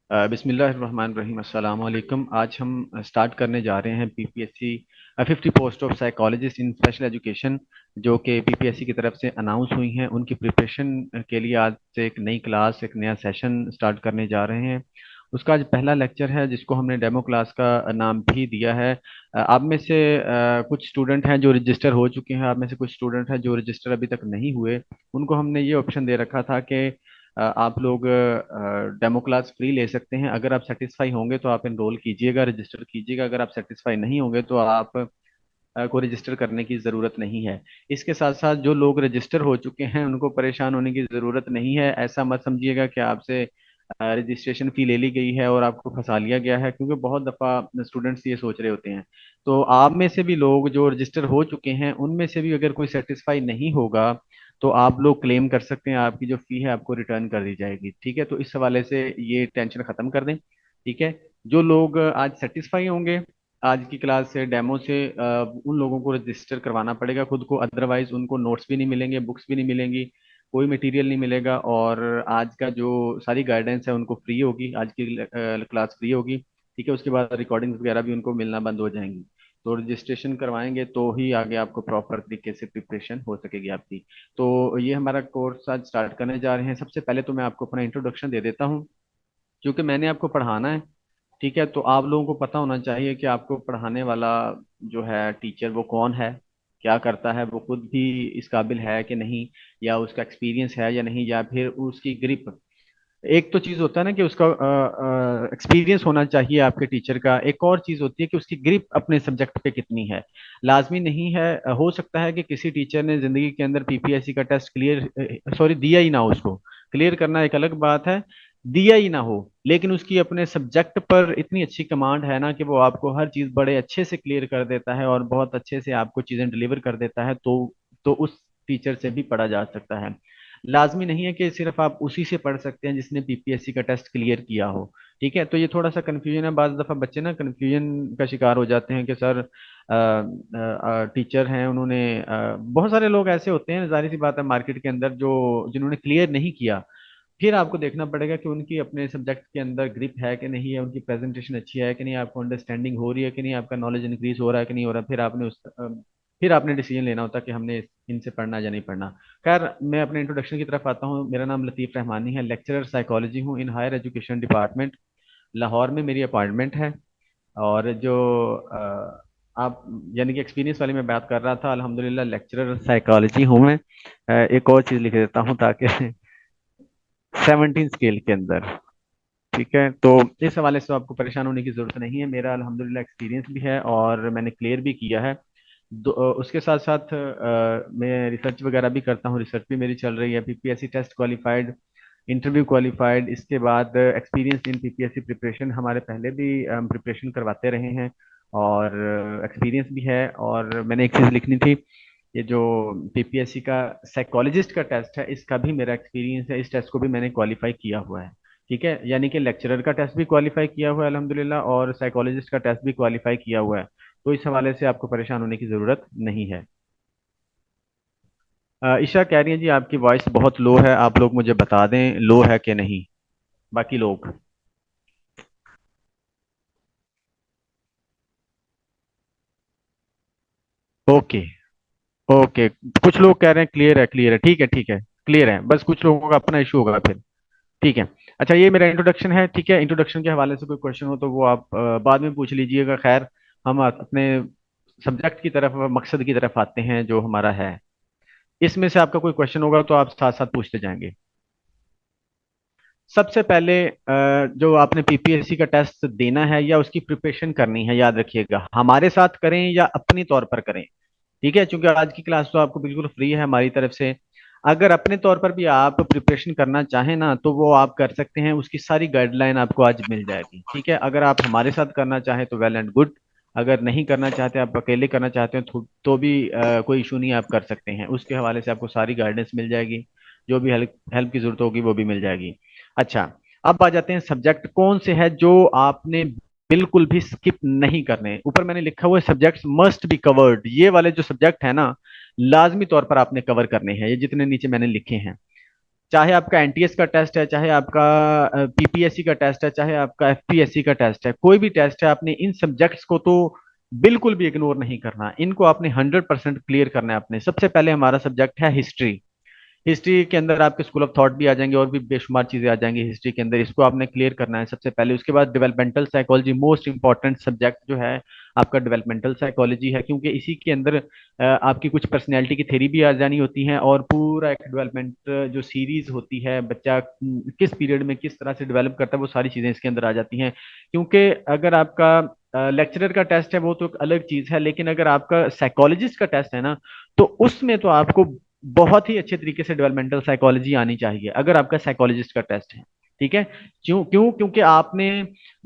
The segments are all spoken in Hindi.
बिस्मिल्लाहिर्रहमानिर्रहीम अस्सलाम वालेकुम। आज हम स्टार्ट करने जा रहे हैं PPSC 50 post of psychologist in special education, जो कि पीपीएससी की तरफ से अनाउंस हुई हैं। उनकी प्रिपरेशन के लिए आज से एक नई क्लास, एक नया सेशन स्टार्ट करने जा रहे हैं। उसका आज पहला लेक्चर है, जिसको हमने डेमो क्लास का नाम भी दिया है। आप में से कुछ स्टूडेंट हैं जो रजिस्टर हो चुके हैं, आप में से कुछ स्टूडेंट हैं जो रजिस्टर अभी तक नहीं हुए। उनको हमने ये ऑप्शन दे रखा था कि आप लोग डेमो क्लास फ्री ले सकते हैं। अगर आप सेटिस्फाई होंगे तो आप इनरोल कीजिएगा, रजिस्टर कीजिएगा। अगर आप सेटिस्फाई नहीं होंगे तो आप को रजिस्टर करने की ज़रूरत नहीं है। इसके साथ साथ जो लोग रजिस्टर हो चुके हैं उनको परेशान होने की ज़रूरत नहीं है। ऐसा मत समझिएगा कि आपसे रजिस्ट्रेशन फ़ी ले ली गई है और आपको फंसा लिया गया है, क्योंकि बहुत दफ़ा स्टूडेंट्स ये सोच रहे होते हैं। तो आप में से भी लोग जो रजिस्टर हो चुके हैं, उनमें से भी अगर कोई सेटिस्फाई नहीं होगा तो आप लोग क्लेम कर सकते हैं, आपकी जो फ़ी है आपको रिटर्न कर दी जाएगी। ठीक है, तो इस हवाले से ये टेंशन ख़त्म कर दें। ठीक है, जो लोग आज सेटिस्फाई होंगे आज की क्लास से, डेमो से, उन लोगों को रजिस्टर करवाना पड़ेगा खुद को। अदरवाइज उनको नोट्स भी नहीं मिलेंगे, बुक्स भी नहीं मिलेंगी, कोई मटेरियल नहीं मिलेगा। और आज का जो सारी गाइडेंस है उनको फ्री होगी, आज की क्लास फ्री होगी। ठीक है, उसके बाद रिकॉर्डिंग्स वगैरह भी उनको मिलना बंद हो जाएंगी। तो रजिस्ट्रेशन करवाएंगे तो ही आगे आपको प्रॉपर तरीके से प्रिपरेशन हो सकेगी आपकी। तो ये हमारा कोर्स आज स्टार्ट करने जा रहे हैं। सबसे पहले तो मैं आपको अपना इंट्रोडक्शन दे देता हूँ, क्योंकि मैंने आपको पढ़ाना है। ठीक है, तो आप लोगों को पता होना चाहिए कि आपको पढ़ाने वाला जो है टीचर, वो कौन है, क्या करता है, वो खुद भी इस काबिल है कि नहीं, या उसका एक्सपीरियंस है या नहीं, या फिर उसकी ग्रिप। एक तो चीज होता है ना कि उसका एक्सपीरियंस होना चाहिए आपके टीचर का, एक और चीज होती है कि उसकी ग्रिप अपने सब्जेक्ट पे कितनी है। लाजमी नहीं है, हो सकता है कि किसी टीचर ने जिंदगी के अंदर पीपीएससी का टेस्ट क्लियर, सॉरी, दिया ही ना हो। उसको क्लियर करना एक अलग बात है, दिया ही ना हो, लेकिन उसकी अपने सब्जेक्ट पर इतनी अच्छी कमांड है ना कि वो आपको हर चीज बड़े अच्छे से क्लियर कर देता है और बहुत अच्छे से आपको चीजें डिलीवर कर देता है। तो उस टीचर से भी पढ़ा जा सकता है। लाजमी नहीं है कि सिर्फ आप उसी से पढ़ सकते हैं जिसने पीपीएससी का टेस्ट क्लियर किया हो। ठीक है, तो ये थोड़ा सा कन्फ्यूजन है। बाज दफा बच्चे ना कन्फ्यूजन का शिकार हो जाते हैं कि सर टीचर हैं उन्होंने, बहुत सारे लोग ऐसे होते हैं, जाहिर सी बात है, मार्केट के अंदर जो जिन्होंने क्लियर नहीं किया। फिर आपको देखना पड़ेगा कि उनकी अपने सब्जेक्ट के अंदर ग्रिप है कि नहीं है, उनकी प्रेजेंटेशन अच्छी है कि नहीं, आपको अंडरस्टैंडिंग हो रही है कि नहीं, आपका नॉलेज इंक्रीज हो रहा है कि नहीं हो रहा। फिर आपने डिसीजन लेना होता है कि हमने इनसे पढ़ना या नहीं पढ़ना। खैर, मैं अपने इंट्रोडक्शन की तरफ आता हूँ। मेरा नाम लतीफ़ रहमानी है, लेक्चरर साइकोलॉजी हूँ in higher education department. Lahore में मेरी अपॉइंटमेंट है। और जो आप, यानी कि एक्सपीरियंस वाली मैं बात कर रहा था, अल्हम्दुलिल्लाह लेक्चरर साइकोलॉजी हूँ मैं। एक और चीज़ लिख देता हूँ ताकि 17 स्केल के अंदर। ठीक है, तो इस हवाले से आपको परेशान होने की जरूरत नहीं है। मेरा अल्हम्दुलिल्लाह एक्सपीरियंस भी है और मैंने क्लियर भी किया है। उसके साथ साथ मैं रिसर्च वगैरह भी करता हूँ, रिसर्च भी मेरी चल रही है। PPSC test qualified, interview qualified, इसके बाद एक्सपीरियंस इन पीपीएससी प्रिपरेशन, हमारे पहले भी प्रिपरेशन करवाते रहे हैं और एक्सपीरियंस भी है। और मैंने एक चीज़ लिखनी थी, ये जो पीपीएससी का साइकोलॉजिस्ट का टेस्ट है, इसका भी मेरा एक्सपीरियंस है, इस टेस्ट को भी मैंने क्वालिफाई किया हुआ है। ठीक है, यानी कि लेक्चरर का टेस्ट भी क्वालिफाई किया हुआ है अल्हम्दुलिल्लाह, और साइकोलॉजिस्ट का टेस्ट भी क्वालिफाई किया हुआ है। तो इस हवाले से आपको परेशान होने की ज़रूरत नहीं है। ईशा कह रही है जी आपकी वॉइस बहुत लो है, आप लोग मुझे बता दें लो है कि नहीं, बाकी लोग। ओके। ओके, कुछ लोग कह रहे हैं क्लियर है, क्लियर है, ठीक है, ठीक है, क्लियर है। बस कुछ लोगों का अपना इशू होगा फिर। ठीक है। अच्छा, ये मेरा इंट्रोडक्शन है। ठीक है, इंट्रोडक्शन के हवाले से कोई क्वेश्चन हो तो वो आप बाद में पूछ लीजिएगा। खैर, हम अपने सब्जेक्ट की तरफ, मकसद की तरफ आते हैं जो हमारा है। इसमें से आपका कोई क्वेश्चन होगा तो आप साथ साथ पूछते जाएंगे। सबसे पहले जो आपने पीपीएससी का टेस्ट देना है या उसकी प्रिपरेशन करनी है, याद रखिएगा, हमारे साथ करें या अपनी तौर पर करें। ठीक है, क्योंकि आज की क्लास तो आपको बिल्कुल फ्री है हमारी तरफ से। अगर अपने तौर पर भी आप प्रिपरेशन करना चाहें ना, तो वो आप कर सकते हैं, उसकी सारी गाइडलाइन आपको आज मिल जाएगी। ठीक है, अगर आप हमारे साथ करना चाहें तो वेल एंड गुड। अगर नहीं करना चाहते, आप अकेले करना चाहते हैं तो भी कोई इशू नहीं, आप कर सकते हैं। उसके हवाले से आपको सारी गाइडेंस मिल जाएगी, जो भी हेल्प हेल्प की जरूरत होगी वो भी मिल जाएगी। अच्छा, अब आ जाते हैं सब्जेक्ट कौन से है जो आपने बिल्कुल भी स्किप नहीं करने। ऊपर मैंने लिखा हुआ है सब्जेक्ट्स मस्ट बी कवर्ड, ये वाले जो सब्जेक्ट है ना, लाजमी तौर पर आपने कवर करने हैं, ये जितने नीचे मैंने लिखे हैं। चाहे आपका एनटीएस का टेस्ट है, चाहे आपका पीपीएससी का टेस्ट है, चाहे आपका एफपीएससी का टेस्ट है, कोई भी टेस्ट है, आपने इन सब्जेक्ट्स को तो बिल्कुल भी इग्नोर नहीं करना। इनको आपने 100% क्लियर करना है। अपने सबसे पहले हमारा सब्जेक्ट है हिस्ट्री। हिस्ट्री के अंदर आपके स्कूल ऑफ थॉट भी आ जाएंगे और भी बेशुमार चीजें आ जाएंगी हिस्ट्री के अंदर। इसको आपने क्लियर करना है सबसे पहले। उसके बाद developmental psychology, most important subject जो है आपका डेवलपमेंटल साइकोलॉजी है, क्योंकि इसी के अंदर आपकी कुछ पर्सनैलिटी की थ्योरी भी आ जानी होती है, और पूरा एक डेवलपमेंट जो सीरीज होती है, बच्चा किस पीरियड में किस तरह से डेवलप करता है, वो सारी चीजें इसके अंदर आ जाती हैं। क्योंकि अगर आपका लेक्चरर का टेस्ट है वो तो एक अलग चीज है, लेकिन अगर आपका साइकोलॉजिस्ट का टेस्ट है ना, तो उसमें तो आपको बहुत ही अच्छे तरीके से डेवलपमेंटल साइकोलॉजी आनी चाहिए अगर आपका साइकोलॉजिस्ट का टेस्ट है। ठीक है। क्यों क्यों क्योंकि आपने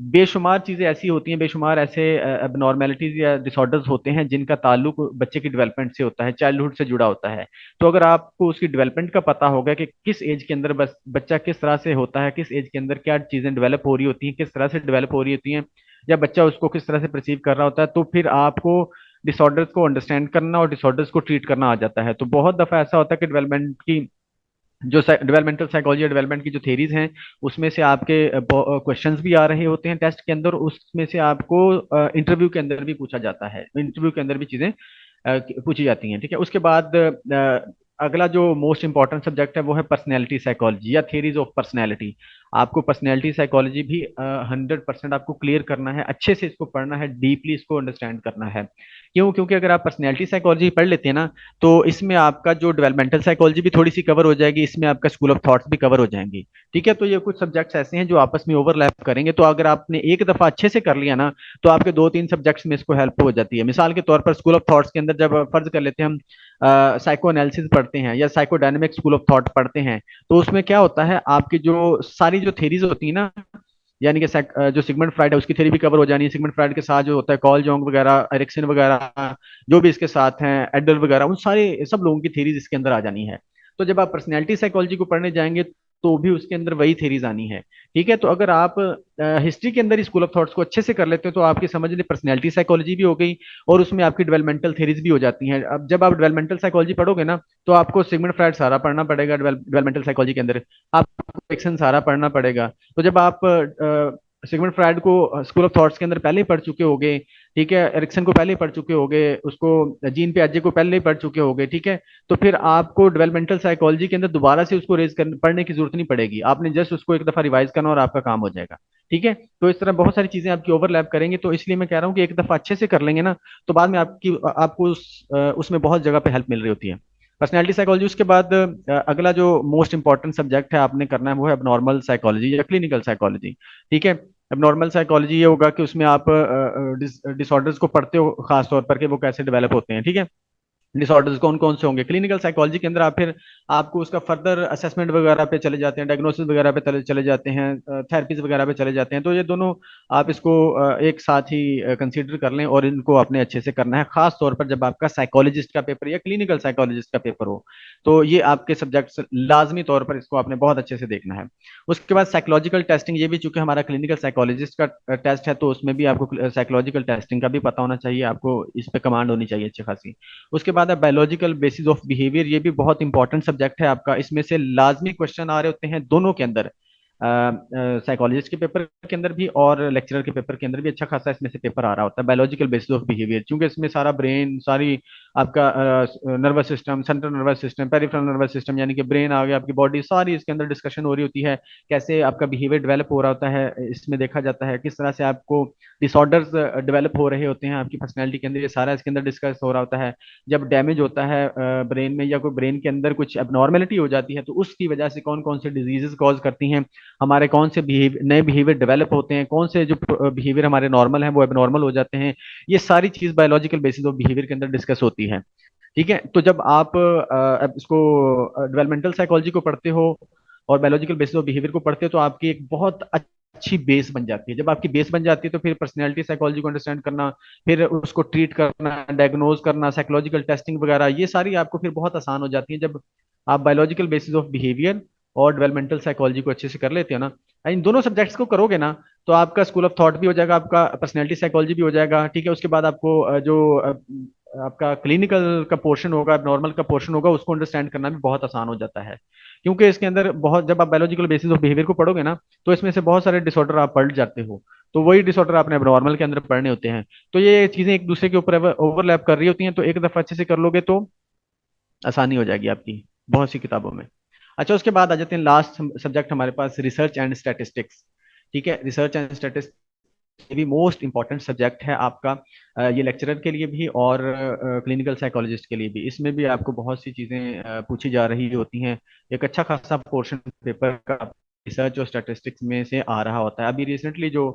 बेशुमार चीजें ऐसी होती हैं, बेशुमार ऐसे एबनॉर्मेलिटीज या डिसऑर्डर्स होते हैं जिनका ताल्लुक बच्चे की डेवलपमेंट से होता है, चाइल्डहुड से जुड़ा होता है। तो अगर आपको उसकी डेवलपमेंट का पता होगा कि किस एज के अंदर बस बच्चा किस तरह से होता है, किस एज के अंदर क्या चीजें डेवलप हो रही होती हैं, किस तरह से डेवलप हो रही होती हैं, या बच्चा उसको किस तरह से परसीव कर रहा होता है, तो फिर आपको डिसऑर्डर्स को अंडरस्टैंड करना और डिसऑर्डर्स को ट्रीट करना आ जाता है। तो बहुत दफा ऐसा होता है कि डेवलपमेंट की जो डेवलपमेंटल साइकोलॉजी डेवलपमेंट की जो थेरीज हैं, उसमें से आपके क्वेश्चंस भी आ रहे होते हैं टेस्ट के अंदर, उसमें से आपको इंटरव्यू के अंदर भी पूछा जाता है, इंटरव्यू के अंदर भी चीजें पूछी जाती हैं। ठीक है। उसके बाद अगला जो मोस्ट इंपॉर्टेंट सब्जेक्ट है वो है पर्सनैलिटी साइकोलॉजी या थेरीज ऑफ पर्सनैलिटी। आपको पर्सनैलिटी साइकोलॉजी भी 100% आपको क्लियर करना है, अच्छे से इसको पढ़ना है, डीपली इसको अंडरस्टैंड करना है। क्यों? क्योंकि अगर आप पर्सनैलिटी साइकोलॉजी पढ़ लेते हैं ना, तो इसमें आपका जो डेवलपमेंटल साइकोलॉजी भी थोड़ी सी कवर हो जाएगी, इसमें आपका स्कूल ऑफ थॉट्स भी कवर हो जाएंगी। ठीक है। तो ये कुछ सब्जेक्ट्स ऐसे हैं जो आपस में ओवरलैप करेंगे, तो अगर आपने एक दफा अच्छे से कर लिया ना, तो आपके दो तीन सब्जेक्ट्स में इसको हेल्प हो जाती है। मिसाल के तौर पर स्कूल ऑफ थॉट्स के अंदर जब फर्ज कर लेते हैं हम साइको एनालिसिस पढ़ते हैं या psycho dynamic school of thought पढ़ते हैं, तो उसमें क्या होता है, आपकी जो सारी जो थेरीज होती है ना, यानी कि जो सिगमंड फ्राइड है उसकी थ्योरी भी कवर हो जानी है। सिगमंड फ्राइड के साथ जो होता है कॉल जोंग वगैरह, एरिक्सन वगैरह, जो भी इसके साथ हैं, एडल वगैरह, उन सारे सब लोगों की थ्योरीज इसके अंदर आ जानी है। तो जब आप पर्सनैलिटी साइकोलॉजी को पढ़ने जाएंगे तो भी उसके अंदर वही थ्योरीज आनी है। ठीक है। तो अगर आप हिस्ट्री के अंदर ही स्कूल ऑफ थॉट्स को अच्छे से कर लेते हो, तो आपकी समझ ली पर्सनैलिटी साइकोलॉजी भी हो गई और उसमें आपकी डेवलपमेंटल थ्योरीज भी हो जाती हैं। अब जब आप डेवलपमेंटल साइकोलॉजी पढ़ोगे ना, तो आपको सिगमंड फ्राइड सारा पढ़ना पड़ेगा डेवलपमेंटल साइकोलॉजी के अंदर, आपको एरिक्सन सारा पढ़ना पड़ेगा। तो जब आप सिगमंड फ्राइड को स्कूल ऑफ थॉट्स के अंदर पहले ही पढ़ चुके होगे, ठीक है, एरिक्सन को पहले ही पढ़ चुके होगे, उसको जीन पियाजे को पहले ही पढ़ चुके होगे, ठीक है, तो फिर आपको डेवलपमेंटल साइकोलॉजी के अंदर दोबारा से उसको रेज करने पढ़ने की जरूरत नहीं पड़ेगी। आपने जस्ट उसको एक दफा रिवाइज करना और आपका काम हो जाएगा। ठीक है। तो इस तरह बहुत सारी चीजें आपकी ओवरलैप करेंगे, तो इसलिए मैं कह रहा हूँ कि एक दफा अच्छे से कर लेंगे ना, तो बाद में आपको उसमें बहुत जगह पे हेल्प मिल रही होती है। Personality psychology. उसके बाद अगला जो मोस्ट इंपॉर्टेंट सब्जेक्ट है आपने करना है वो है एबनॉर्मल साइकोलॉजी या क्लिनिकल साइकोलॉजी। ठीक है। एबनॉर्मल साइकोलॉजी ये होगा कि उसमें आप डिसऑर्डर्स को पढ़ते हो, खास तौर पर कि वो कैसे डेवलप होते हैं। ठीक है। डिसऑर्डर्स कौन कौन से होंगे क्लिनिकल साइकोलॉजी के अंदर, आप फिर आपको उसका फर्दर असेसमेंट वगैरह पे चले जाते हैं, डायग्नोसिस वगैरह पे चले जाते हैं, थेरेपीज वगैरह पे चले जाते हैं। तो ये दोनों आप इसको एक साथ ही कंसीडर कर लें और इनको आपने अच्छे से करना है, खास तौर पर जब आपका साइकोलॉजिस्ट का पेपर या क्लिनिकल साइकोलॉजिस्ट का पेपर हो, तो ये आपके सब्जेक्ट्स लाजमी तौर पर इसको आपने बहुत अच्छे से देखना है। उसके बाद साइकोलॉजिकल टेस्टिंग, ये भी चूंकि हमारा क्लिनिकल साइकोलॉजिस्ट का टेस्ट है, तो उसमें भी आपको साइकोलॉजिकल टेस्टिंग का भी पता होना चाहिए, आपको इस पे कमांड होनी चाहिए अच्छी खासी। उसके बाद है बायोलॉजिकल बेसिस ऑफ बिहेवियर, ये भी बहुत इंपॉर्टेंट सब्जेक्ट है आपका। इसमें से लाजमी क्वेश्चन आ रहे होते हैं दोनों के अंदर, साइकोलॉजिस्ट के पेपर के अंदर भी और लेक्चरर के पेपर के अंदर भी अच्छा खासा इसमें से पेपर आ रहा होता है, बायोलॉजिकल बेसिस ऑफ बिहेवियर, क्योंकि इसमें सारा ब्रेन, सारी आपका nervous system, central nervous system, peripheral nervous system, यानी कि ब्रेन आ गया, आपकी बॉडी, सारी इसके अंदर डिस्कशन हो रही होती है, कैसे आपका बिहेवियर डेवलप हो रहा होता है, इसमें देखा जाता है किस तरह से आपको डिसऑर्डर्स डेवलप हो रहे होते हैं आपकी पर्सनैलिटी के अंदर, ये सारा इसके अंदर डिस्कस हो रहा होता है। जब डैमेज होता है ब्रेन में या कोई ब्रेन के अंदर कुछ एबनॉर्मेलिटी हो जाती है, तो उसकी वजह से कौन कौन से डिजीजेस कॉज करती हैं, हमारे कौन से नए बिहेवियर डेवलप होते हैं, कौन से जो बिहेवियर हमारे नॉर्मल हैं वो एबनॉर्मल हो जाते हैं, ये सारी चीज बायोलॉजिकल बेसिस ऑफ बिहेवियर के अंदर डिस्कस होती है। ठीक है। तो जब आप इसको डेवलपमेंटल साइकोलॉजी को पढ़ते हो और बायोलॉजिकल बेसिस ऑफ बिहेवियर को पढ़ते हो, तो आपकी एक बहुत अच्छी बेस बन जाती है। जब आपकी बेस बन जाती है तो फिर पर्सनैलिटी साइकोलॉजी को अंडरस्टैंड करना, फिर उसको ट्रीट करना, डायग्नोज करना, साइकोलॉजिकल टेस्टिंग वगैरह, ये सारी आपको फिर बहुत आसान हो जाती है जब आप बायोलॉजिकल बेसिस ऑफ बिहेवियर और डेवलपमेंटल साइकोलॉजी को अच्छे से कर लेते हो ना। इन दोनों सब्जेक्ट्स को करोगे ना, तो आपका स्कूल ऑफ थॉट भी हो जाएगा, आपका पर्सनैलिटी साइकोलॉजी भी हो जाएगा। ठीक है। उसके बाद आपको आपका क्लिनिकल का पोर्शन होगा, नॉर्मल का पोर्शन होगा, उसको अंडरस्टैंड करना भी बहुत आसान हो जाता है। क्योंकि इसके अंदर बहुत, जब आप बायोलॉजिकल बेसिस ऑफ बिहेवियर को पढ़ोगे ना, तो इसमें से बहुत सारे डिसऑर्डर आप पढ़ जाते हो। तो वही डिसऑर्डर आपने नॉर्मल के अंदर पढ़ने होते हैं। तो ये चीजें एक दूसरे के ऊपर ओवरलैप कर रही होती हैं, तो एक दफा अच्छे से कर लोगे तो आसानी हो जाएगी आपकी बहुत सी किताबों में। अच्छा, उसके बाद आ जाते हैं लास्ट सब्जेक्ट हमारे पास, रिसर्च एंड स्टैटिस्टिक्स। ठीक है, रिसर्च एंड स्टैटिस्टिक्स ये भी मोस्ट इंपॉर्टेंट सब्जेक्ट है आपका, ये लेक्चरर के लिए भी और क्लिनिकल साइकोलॉजिस्ट के लिए भी। इसमें भी आपको बहुत सी चीज़ें पूछी जा रही होती हैं। एक अच्छा खासा पोर्शन पेपर का रिसर्च और स्टैटिस्टिक्स में से आ रहा होता है। अभी रिसेंटली जो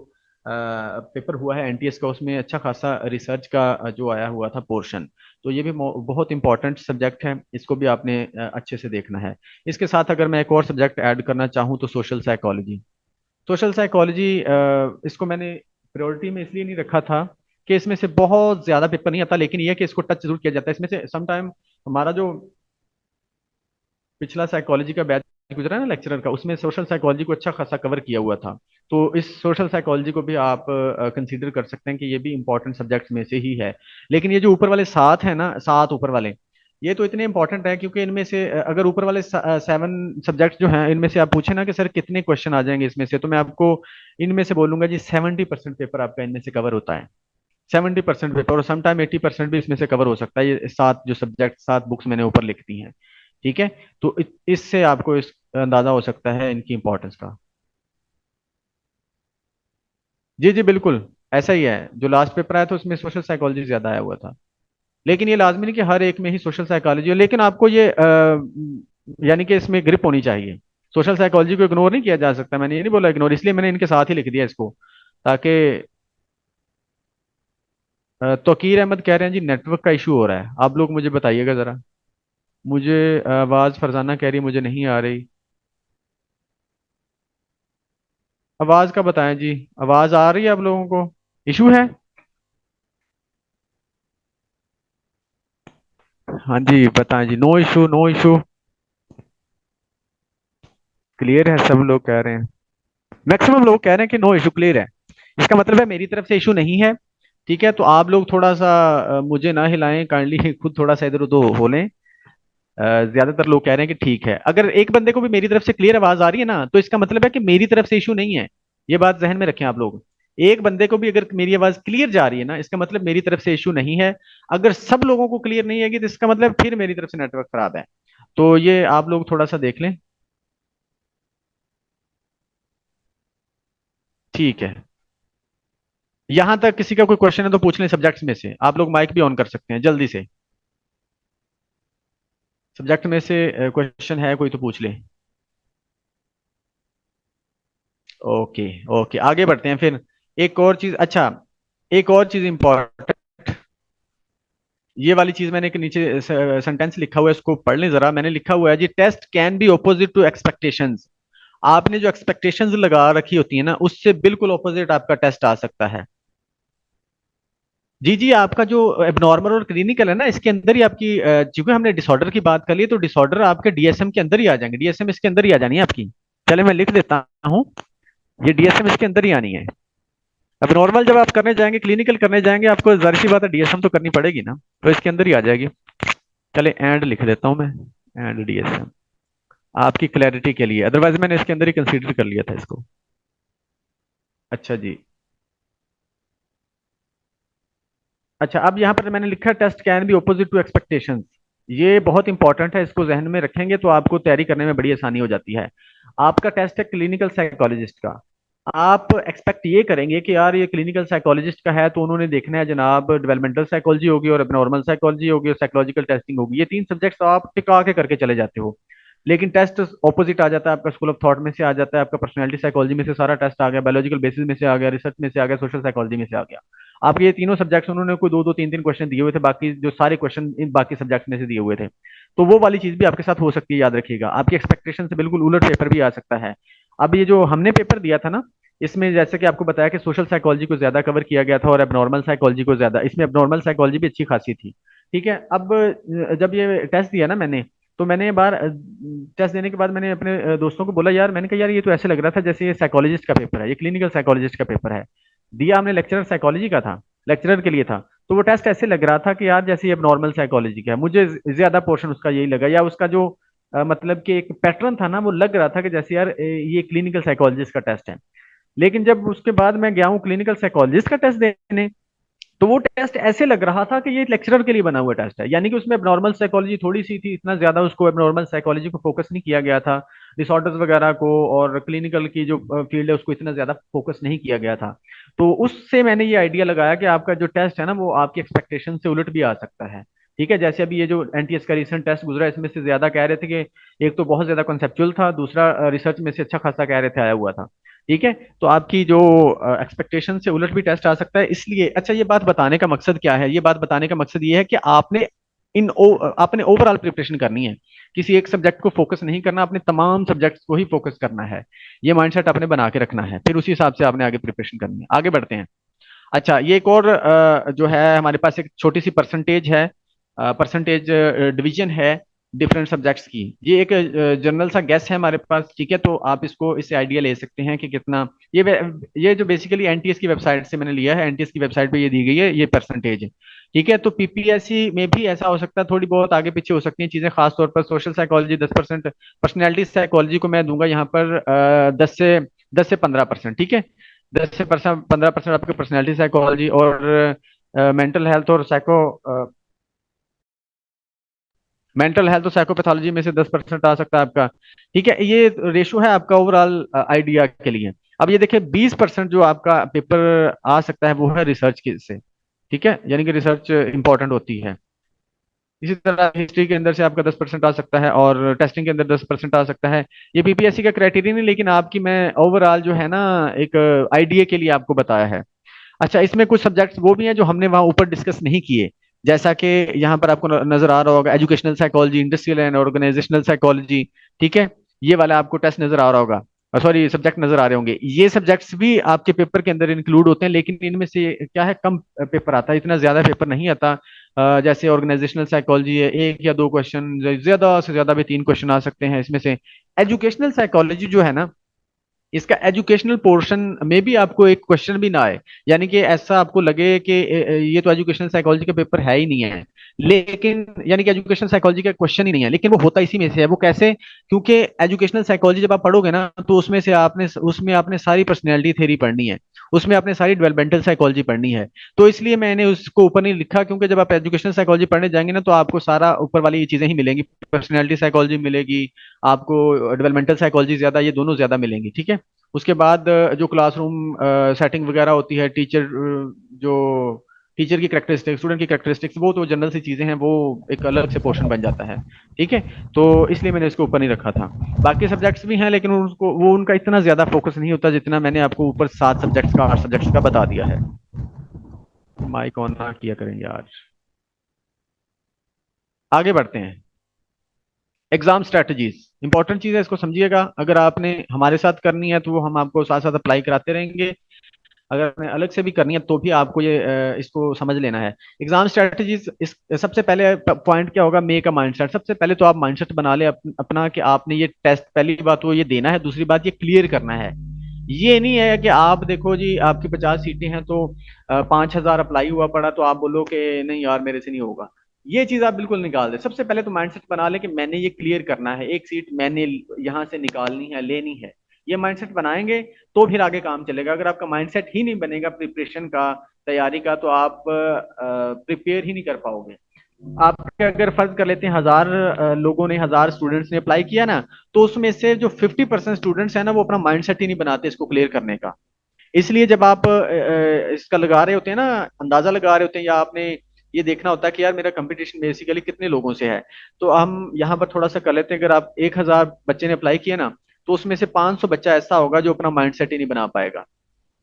पेपर हुआ है एनटीएस का, उसमें अच्छा खासा रिसर्च का जो आया हुआ था पोर्शन। तो ये भी बहुत इंपॉर्टेंट सब्जेक्ट है, इसको भी आपने अच्छे से देखना है। इसके साथ अगर मैं एक और सब्जेक्ट ऐड करना चाहूँ तो सोशल साइकोलॉजी। सोशल साइकोलॉजी इसको मैंने प्रायोरिटी में इसलिए नहीं रखा था कि इसमें से बहुत ज्यादा पेपर नहीं आता, लेकिन यह है कि इसको टच जरूर किया जाता है। इसमें से समटाइम हमारा जो पिछला साइकोलॉजी का बैच गुजरा है ना लेक्चरर का, उसमें सोशल साइकोलॉजी को अच्छा खासा कवर किया हुआ था। तो इस सोशल साइकोलॉजी को भी आप कंसीडर कर सकते हैं कि ये भी इंपॉर्टेंट सब्जेक्ट्स में से ही है। लेकिन ये जो ऊपर वाले सात है ना, सात ऊपर वाले, ये तो इतने इंपॉर्टेंट है क्योंकि इनमें से अगर ऊपर वाले सेवन सब्जेक्ट्स जो हैं इनमें से आप पूछे ना कि सर कितने क्वेश्चन आ जाएंगे इसमें से, तो मैं आपको इनमें से बोलूंगा जी 70% पेपर आपका इनमें से कवर होता है। 70% पेपर, और समटाइम 80% भी इसमें से कवर हो सकता है, ये सात जो सब्जेक्ट, सात बुक्स मैंने ऊपर लिख दी हैं। ठीक है, तो इससे आपको इस अंदाजा हो सकता है इनकी इंपॉर्टेंस का। जी जी बिल्कुल, ऐसा ही है। जो लास्ट पेपर आया था उसमें सोशल साइकोलॉजी ज्यादा आया हुआ था। लेकिन ये लाजमी नहीं कि हर एक में ही सोशल साइकोलॉजी हो, लेकिन आपको ये यानी कि इसमें ग्रिप होनी चाहिए। सोशल साइकोलॉजी को इग्नोर नहीं किया जा सकता, मैंने ये नहीं बोला इग्नोर, इसलिए मैंने इनके साथ ही लिख दिया इसको, ताकि तौकीर अहमद कह रहे हैं जी नेटवर्क का इशू हो रहा है, आप लोग मुझे बताइएगा जरा। मुझे आवाज फरजाना कह रही है मुझे नहीं आ रही। आवाज का बताएं जी, आवाज आ रही है आप लोगों को? इशू है? हाँ जी बताएं जी, no issue no issue. Clear है, सब लोग कह रहे हैं, मैक्सिमम लोग कह रहे हैं कि नो इशू, क्लियर है। इसका मतलब है मेरी तरफ से इशू नहीं है। ठीक है, तो आप लोग थोड़ा सा मुझे ना हिलाएं काइंडली, खुद थोड़ा सा इधर उधर हो लें। ज्यादातर लोग कह रहे हैं कि ठीक है। अगर एक बंदे को भी मेरी तरफ से क्लियर आवाज आ रही है ना, तो इसका मतलब है कि मेरी तरफ से इशू नहीं है। ये बात जहन में रखें आप लोग। एक बंदे को भी अगर मेरी आवाज क्लियर जा रही है ना, इसका मतलब मेरी तरफ से इशू नहीं है। अगर सब लोगों को क्लियर नहीं है, तो इसका मतलब फिर मेरी तरफ से नेटवर्क खराब है। तो ये आप लोग थोड़ा सा देख लें। ठीक है, यहां तक किसी का कोई क्वेश्चन है तो पूछ लें सब्जेक्ट्स में से, आप लोग माइक भी ऑन कर सकते हैं जल्दी से। सब्जेक्ट में से क्वेश्चन है कोई तो पूछ ले। ओके, ओके आगे बढ़ते हैं फिर। एक और चीज, अच्छा, एक और चीज इंपॉर्टेंट, ये वाली चीज मैंने एक नीचे सेंटेंस लिखा हुआ है, इसको पढ़ लें जरा। मैंने लिखा हुआ है जी, test can be opposite to expectations. आपने जो एक्सपेक्टेशंस लगा रखी होती है ना, उससे बिल्कुल ऑपोजिट आपका टेस्ट आ सकता है। जी जी, आपका जो एबनॉर्मल और क्लिनिकल है ना, इसके अंदर ही आपकी चूंकि हमने डिसऑर्डर की बात कर ली है, तो डिसऑर्डर आपके डीएसएम के अंदर ही आ जाएंगे, डीएसएम इसके अंदर ही आ जानी है आपकी। चले मैं लिख देता हूँ, ये डीएसएम इसके अंदर ही आनी है। अब नॉर्मल जब आप करने जाएंगे, क्लिनिकल करने जाएंगे, आपको जाहिर सी बात है डीएसएम तो करनी पड़ेगी ना, तो इसके अंदर ही आ जाएगी। चले एंड लिख देता हूं मैं, एंड डीएसएम, आपकी क्लैरिटी के लिए, अदरवाइज मैंने इसके अंदर ही कंसीडर कर लिया था इसको। अच्छा जी। अच्छा, अब यहाँ पर मैंने लिखा test can be opposite to expectations. ये बहुत इंपॉर्टेंट है, इसको जहन में रखेंगे तो आपको तैयारी करने में बड़ी आसानी हो जाती है। आपका टेस्ट है क्लिनिकल साइकोलॉजिस्ट का। आप एक्सपेक्ट ये करेंगे कि यार ये क्लिनिकल साइकोलॉजिस्ट का है, तो उन्होंने देखना है जनाब डेवलपमेंटल साइकोलॉजी होगी और एबनॉर्मल साइकोलॉजी होगी और साइकोलॉजिकल टेस्टिंग होगी, ये तीन सब्जेक्ट्स आप टिका के करके चले जाते हो। लेकिन टेस्ट ऑपोजिट आ जाता है, आपका स्कूल ऑफ थॉट में से आ जाता है, आपका पर्सनैलिटी साइकोलॉजी में से सारा टेस्ट आ गया, बायोलॉजिकल बेसिस में से आ गया, रिसर्च में से आ गया, सोशल साइकोलॉजी में से आ गया। आपके ये तीनों सब्जेक्ट्स उन्होंने कोई दो दो तीन तीन क्वेश्चन दिए हुए थे, बाकी जो सारे क्वेश्चन इन बाकी सब्जेक्ट में से दिए हुए थे। तो वो वाली चीज भी आपके साथ हो सकती है, याद रखिएगा। आपकी एक्सपेक्टेशन से बिल्कुल उलट पेपर भी आ सकता है। अब ये जो हमने पेपर दिया था ना, इसमें जैसे कि आपको बताया कि सोशल साइकोलॉजी को ज्यादा कवर किया गया था और एबनॉर्मल साइकोलॉजी को ज्यादा, इसमें एबनॉर्मल साइकोलॉजी भी अच्छी खासी थी। ठीक है, अब जब ये टेस्ट दिया ना मैंने, तो मैंने बार टेस्ट देने के बाद मैंने अपने दोस्तों को बोला, यार मैंने कहा यार ये तो ऐसे लग रहा था जैसे ये साइकोलॉजिस्ट का पेपर है, ये क्लिनिकल साइकोलॉजिस्ट का पेपर है। दिया हमने लेक्चरर साइकोलॉजी का था, लेक्चरर के लिए था। तो वो टेस्ट ऐसे लग रहा था कि यार जैसे ये अब नॉर्मल साइकोलॉजी का है, मुझे ज्यादा पोर्शन उसका यही लगा, या उसका जो मतलब कि एक पैटर्न था ना, वो लग रहा था कि जैसे यार ये क्लिनिकल साइकोलॉजिस्ट का टेस्ट है। लेकिन जब उसके बाद मैं गया हूँ क्लिनिकल साइकोलॉजिस्ट का टेस्ट देने, तो वो टेस्ट ऐसे लग रहा था कि ये लेक्चरर के लिए बना हुआ टेस्ट है। यानी कि उसमें एबनॉर्मल साइकोलॉजी थोड़ी सी थी, इतना ज्यादा उसको एबनॉर्मल साइकोलॉजी को फोकस नहीं किया गया था, डिसऑर्डर्स वगैरह को और क्लिनिकल की जो फील्ड है उसको इतना ज्यादा फोकस नहीं किया गया था। तो उससे मैंने ये आइडिया लगाया कि आपका जो टेस्ट है ना वो आपकी एक्सपेक्टेशन से उलट भी आ सकता है। ठीक है, जैसे अभी ये जो एनटीएस का रिसेंट टेस्ट गुजरा, इसमें से ज्यादा कह रहे थे कि एक तो बहुत ज्यादा कॉन्सेप्चुअल था, दूसरा रिसर्च में से अच्छा खासा कह रहे थे आया हुआ था। ठीक है, तो आपकी जो एक्सपेक्टेशन से उलट भी टेस्ट आ सकता है, इसलिए अच्छा ये बात बताने का मकसद क्या है, ये बात बताने का मकसद ये है कि आपने ओवरऑल प्रिपरेशन करनी है। किसी एक सब्जेक्ट को फोकस नहीं करना, अपने तमाम सब्जेक्ट्स को ही फोकस करना है। ये माइंडसेट आपने बना के रखना है, फिर उसी हिसाब से आपने आगे प्रिपरेशन करनी है। आगे बढ़ते हैं। अच्छा, ये एक और जो है हमारे पास एक छोटी सी परसेंटेज है, परसेंटेज डिवीजन है डिफरेंट सब्जेक्ट्स की। ये एक जनरल सा गेस है हमारे पास। ठीक है, तो आप इसको इससे आइडिया ले सकते हैं कि कितना ये जो बेसिकली एनटीएस की वेबसाइट से मैंने लिया है, एनटीएस की वेबसाइट पे ये दी गई है ये परसेंटेज। ठीक है, तो पीपीएससी में भी ऐसा हो सकता है, थोड़ी बहुत आगे पीछे हो सकती हैं चीजें, खासतौर पर सोशल साइकोलॉजी 10%, पर्सनैलिटी साइकोलॉजी को मैं दूंगा यहाँ पर 10 से 15%। ठीक है, 10 से 15% आपके पर्सनैलिटी साइकोलॉजी, और मेंटल हेल्थ और साइकोपैथोलॉजी में से 10% आ सकता है आपका। ठीक है, ये रेशो है आपका ओवरऑल आइडिया के लिए। अब ये देखिए 20% जो आपका पेपर आ सकता है वो है रिसर्च के से। ठीक है, यानी कि रिसर्च इंपॉर्टेंट होती है। इसी तरह हिस्ट्री के अंदर से आपका 10% आ सकता है, और टेस्टिंग के अंदर 10% आ सकता है। ये पीपीएससी का क्राइटेरिया नहीं, लेकिन आपकी मैं ओवरऑल जो है ना एक आइडिया के लिए आपको बताया है। अच्छा, इसमें कुछ सब्जेक्ट्स वो भी हैं जो हमने वहां ऊपर डिस्कस नहीं किए, जैसा कि यहाँ पर आपको नजर आ रहा होगा, educational psychology, industrial and organizational psychology. ठीक है, ये वाला आपको टेस्ट नजर आ रहा होगा, सॉरी सब्जेक्ट नजर आ रहे होंगे। ये सब्जेक्ट्स भी आपके पेपर के अंदर इंक्लूड होते हैं, लेकिन इनमें से क्या है, कम पेपर आता है, इतना ज्यादा पेपर नहीं आता। जैसे ऑर्गेनाइजेशनल साइकोलॉजी है, एक या दो क्वेश्चन, ज्यादा से ज्यादा भी 3 क्वेश्चन आ सकते हैं इसमें से। एजुकेशनल साइकोलॉजी जो है ना, इसका एजुकेशनल पोर्शन में भी आपको एक क्वेश्चन भी ना आए, यानी कि ऐसा आपको लगे कि ये तो एजुकेशनल साइकोलॉजी का पेपर है ही नहीं है, लेकिन यानी कि एजुकेशनल साइकोलॉजी का क्वेश्चन ही नहीं है, लेकिन वो होता इसी में से है। वो कैसे? क्योंकि एजुकेशनल साइकोलॉजी जब आप पढ़ोगे ना, तो उसमें आपने सारी पर्सनैलिटी थ्योरी पढ़नी है, उसमें आपने सारी डेवलपमेंटल साइकोलॉजी पढ़नी है। तो इसलिए मैंने उसको ऊपर नहीं लिखा, क्योंकि जब आप एजुकेशनल साइकोलॉजी पढ़ने जाएंगे ना, तो आपको सारा ऊपर वाली ये चीजें ही मिलेंगी, पर्सनैलिटी साइकोलॉजी मिलेगी आपको, डेवलपमेंटल साइकोलॉजी ज्यादा, ये दोनों ज्यादा मिलेंगी। ठीक है, उसके बाद जो क्लासरूम सेटिंग वगैरह होती है, जो टीचर की करेक्टरिस्टिक्स, स्टूडेंट की करेक्टरिस्टिक्स, वो तो जनरल सी चीजें हैं, वो एक अलग से पोर्शन बन जाता है। ठीक है, तो इसलिए मैंने इसको ऊपर नहीं रखा था। बाकी सब्जेक्ट्स भी हैं, लेकिन उनको वो उनका इतना ज्यादा फोकस नहीं होता जितना मैंने आपको ऊपर 7 सब्जेक्ट्स का 8 सब्जेक्ट्स का बता दिया है। माइक ऑन ना किया करें यार। आगे बढ़ते हैं। एग्जाम स्ट्रेटजीज इंपॉर्टेंट चीज है, इसको समझिएगा। अगर आपने हमारे साथ करनी है तो वो हम आपको साथ साथ अप्लाई कराते रहेंगे, अगर आपने अलग से भी करनी है तो भी आपको ये इसको समझ लेना है। एग्जाम स्ट्रेटजीज, इस सबसे पहले पॉइंट क्या होगा, मेक अ माइंडसेट। सबसे पहले तो आप माइंडसेट बना ले अपना कि आपने ये टेस्ट, पहली बात तो ये देना है, दूसरी बात ये क्लियर करना है। ये नहीं है कि आप देखो जी आपकी 50 सीटें हैं तो 5,000 अप्लाई हुआ पड़ा, तो आप बोलो कि नहीं यार मेरे से नहीं होगा। ये चीज आप बिल्कुल निकाल दे। सबसे पहले तो माइंडसेट बना ले कि मैंने ये क्लियर करना है, एक सीट मैंने यहाँ से निकालनी है, लेनी है। ये माइंडसेट बनाएंगे तो फिर आगे काम चलेगा। अगर आपका माइंडसेट ही नहीं बनेगा प्रिपरेशन का, तैयारी का, तो आप प्रिपेयर ही नहीं कर पाओगे। आपके अगर फर्ज कर लेते हैं 1,000 लोगों ने, 1,000 स्टूडेंट्स ने अप्लाई किया ना, तो उसमें से जो 50% स्टूडेंट्स हैं ना, वो अपना माइंडसेट ही नहीं बनाते इसको क्लियर करने का। इसलिए जब आप इसका लगा रहे होते हैं ना, अंदाजा लगा रहे होते हैं, या आपने ये देखना होता है कि यार मेरा कंपटीशन बेसिकली कितने लोगों से है, तो हम यहाँ पर थोड़ा सा कर लेते हैं। अगर आप 1,000 बच्चे ने अप्लाई किया ना, तो उसमें से 500 बच्चा ऐसा होगा जो अपना माइंडसेट ही नहीं बना पाएगा।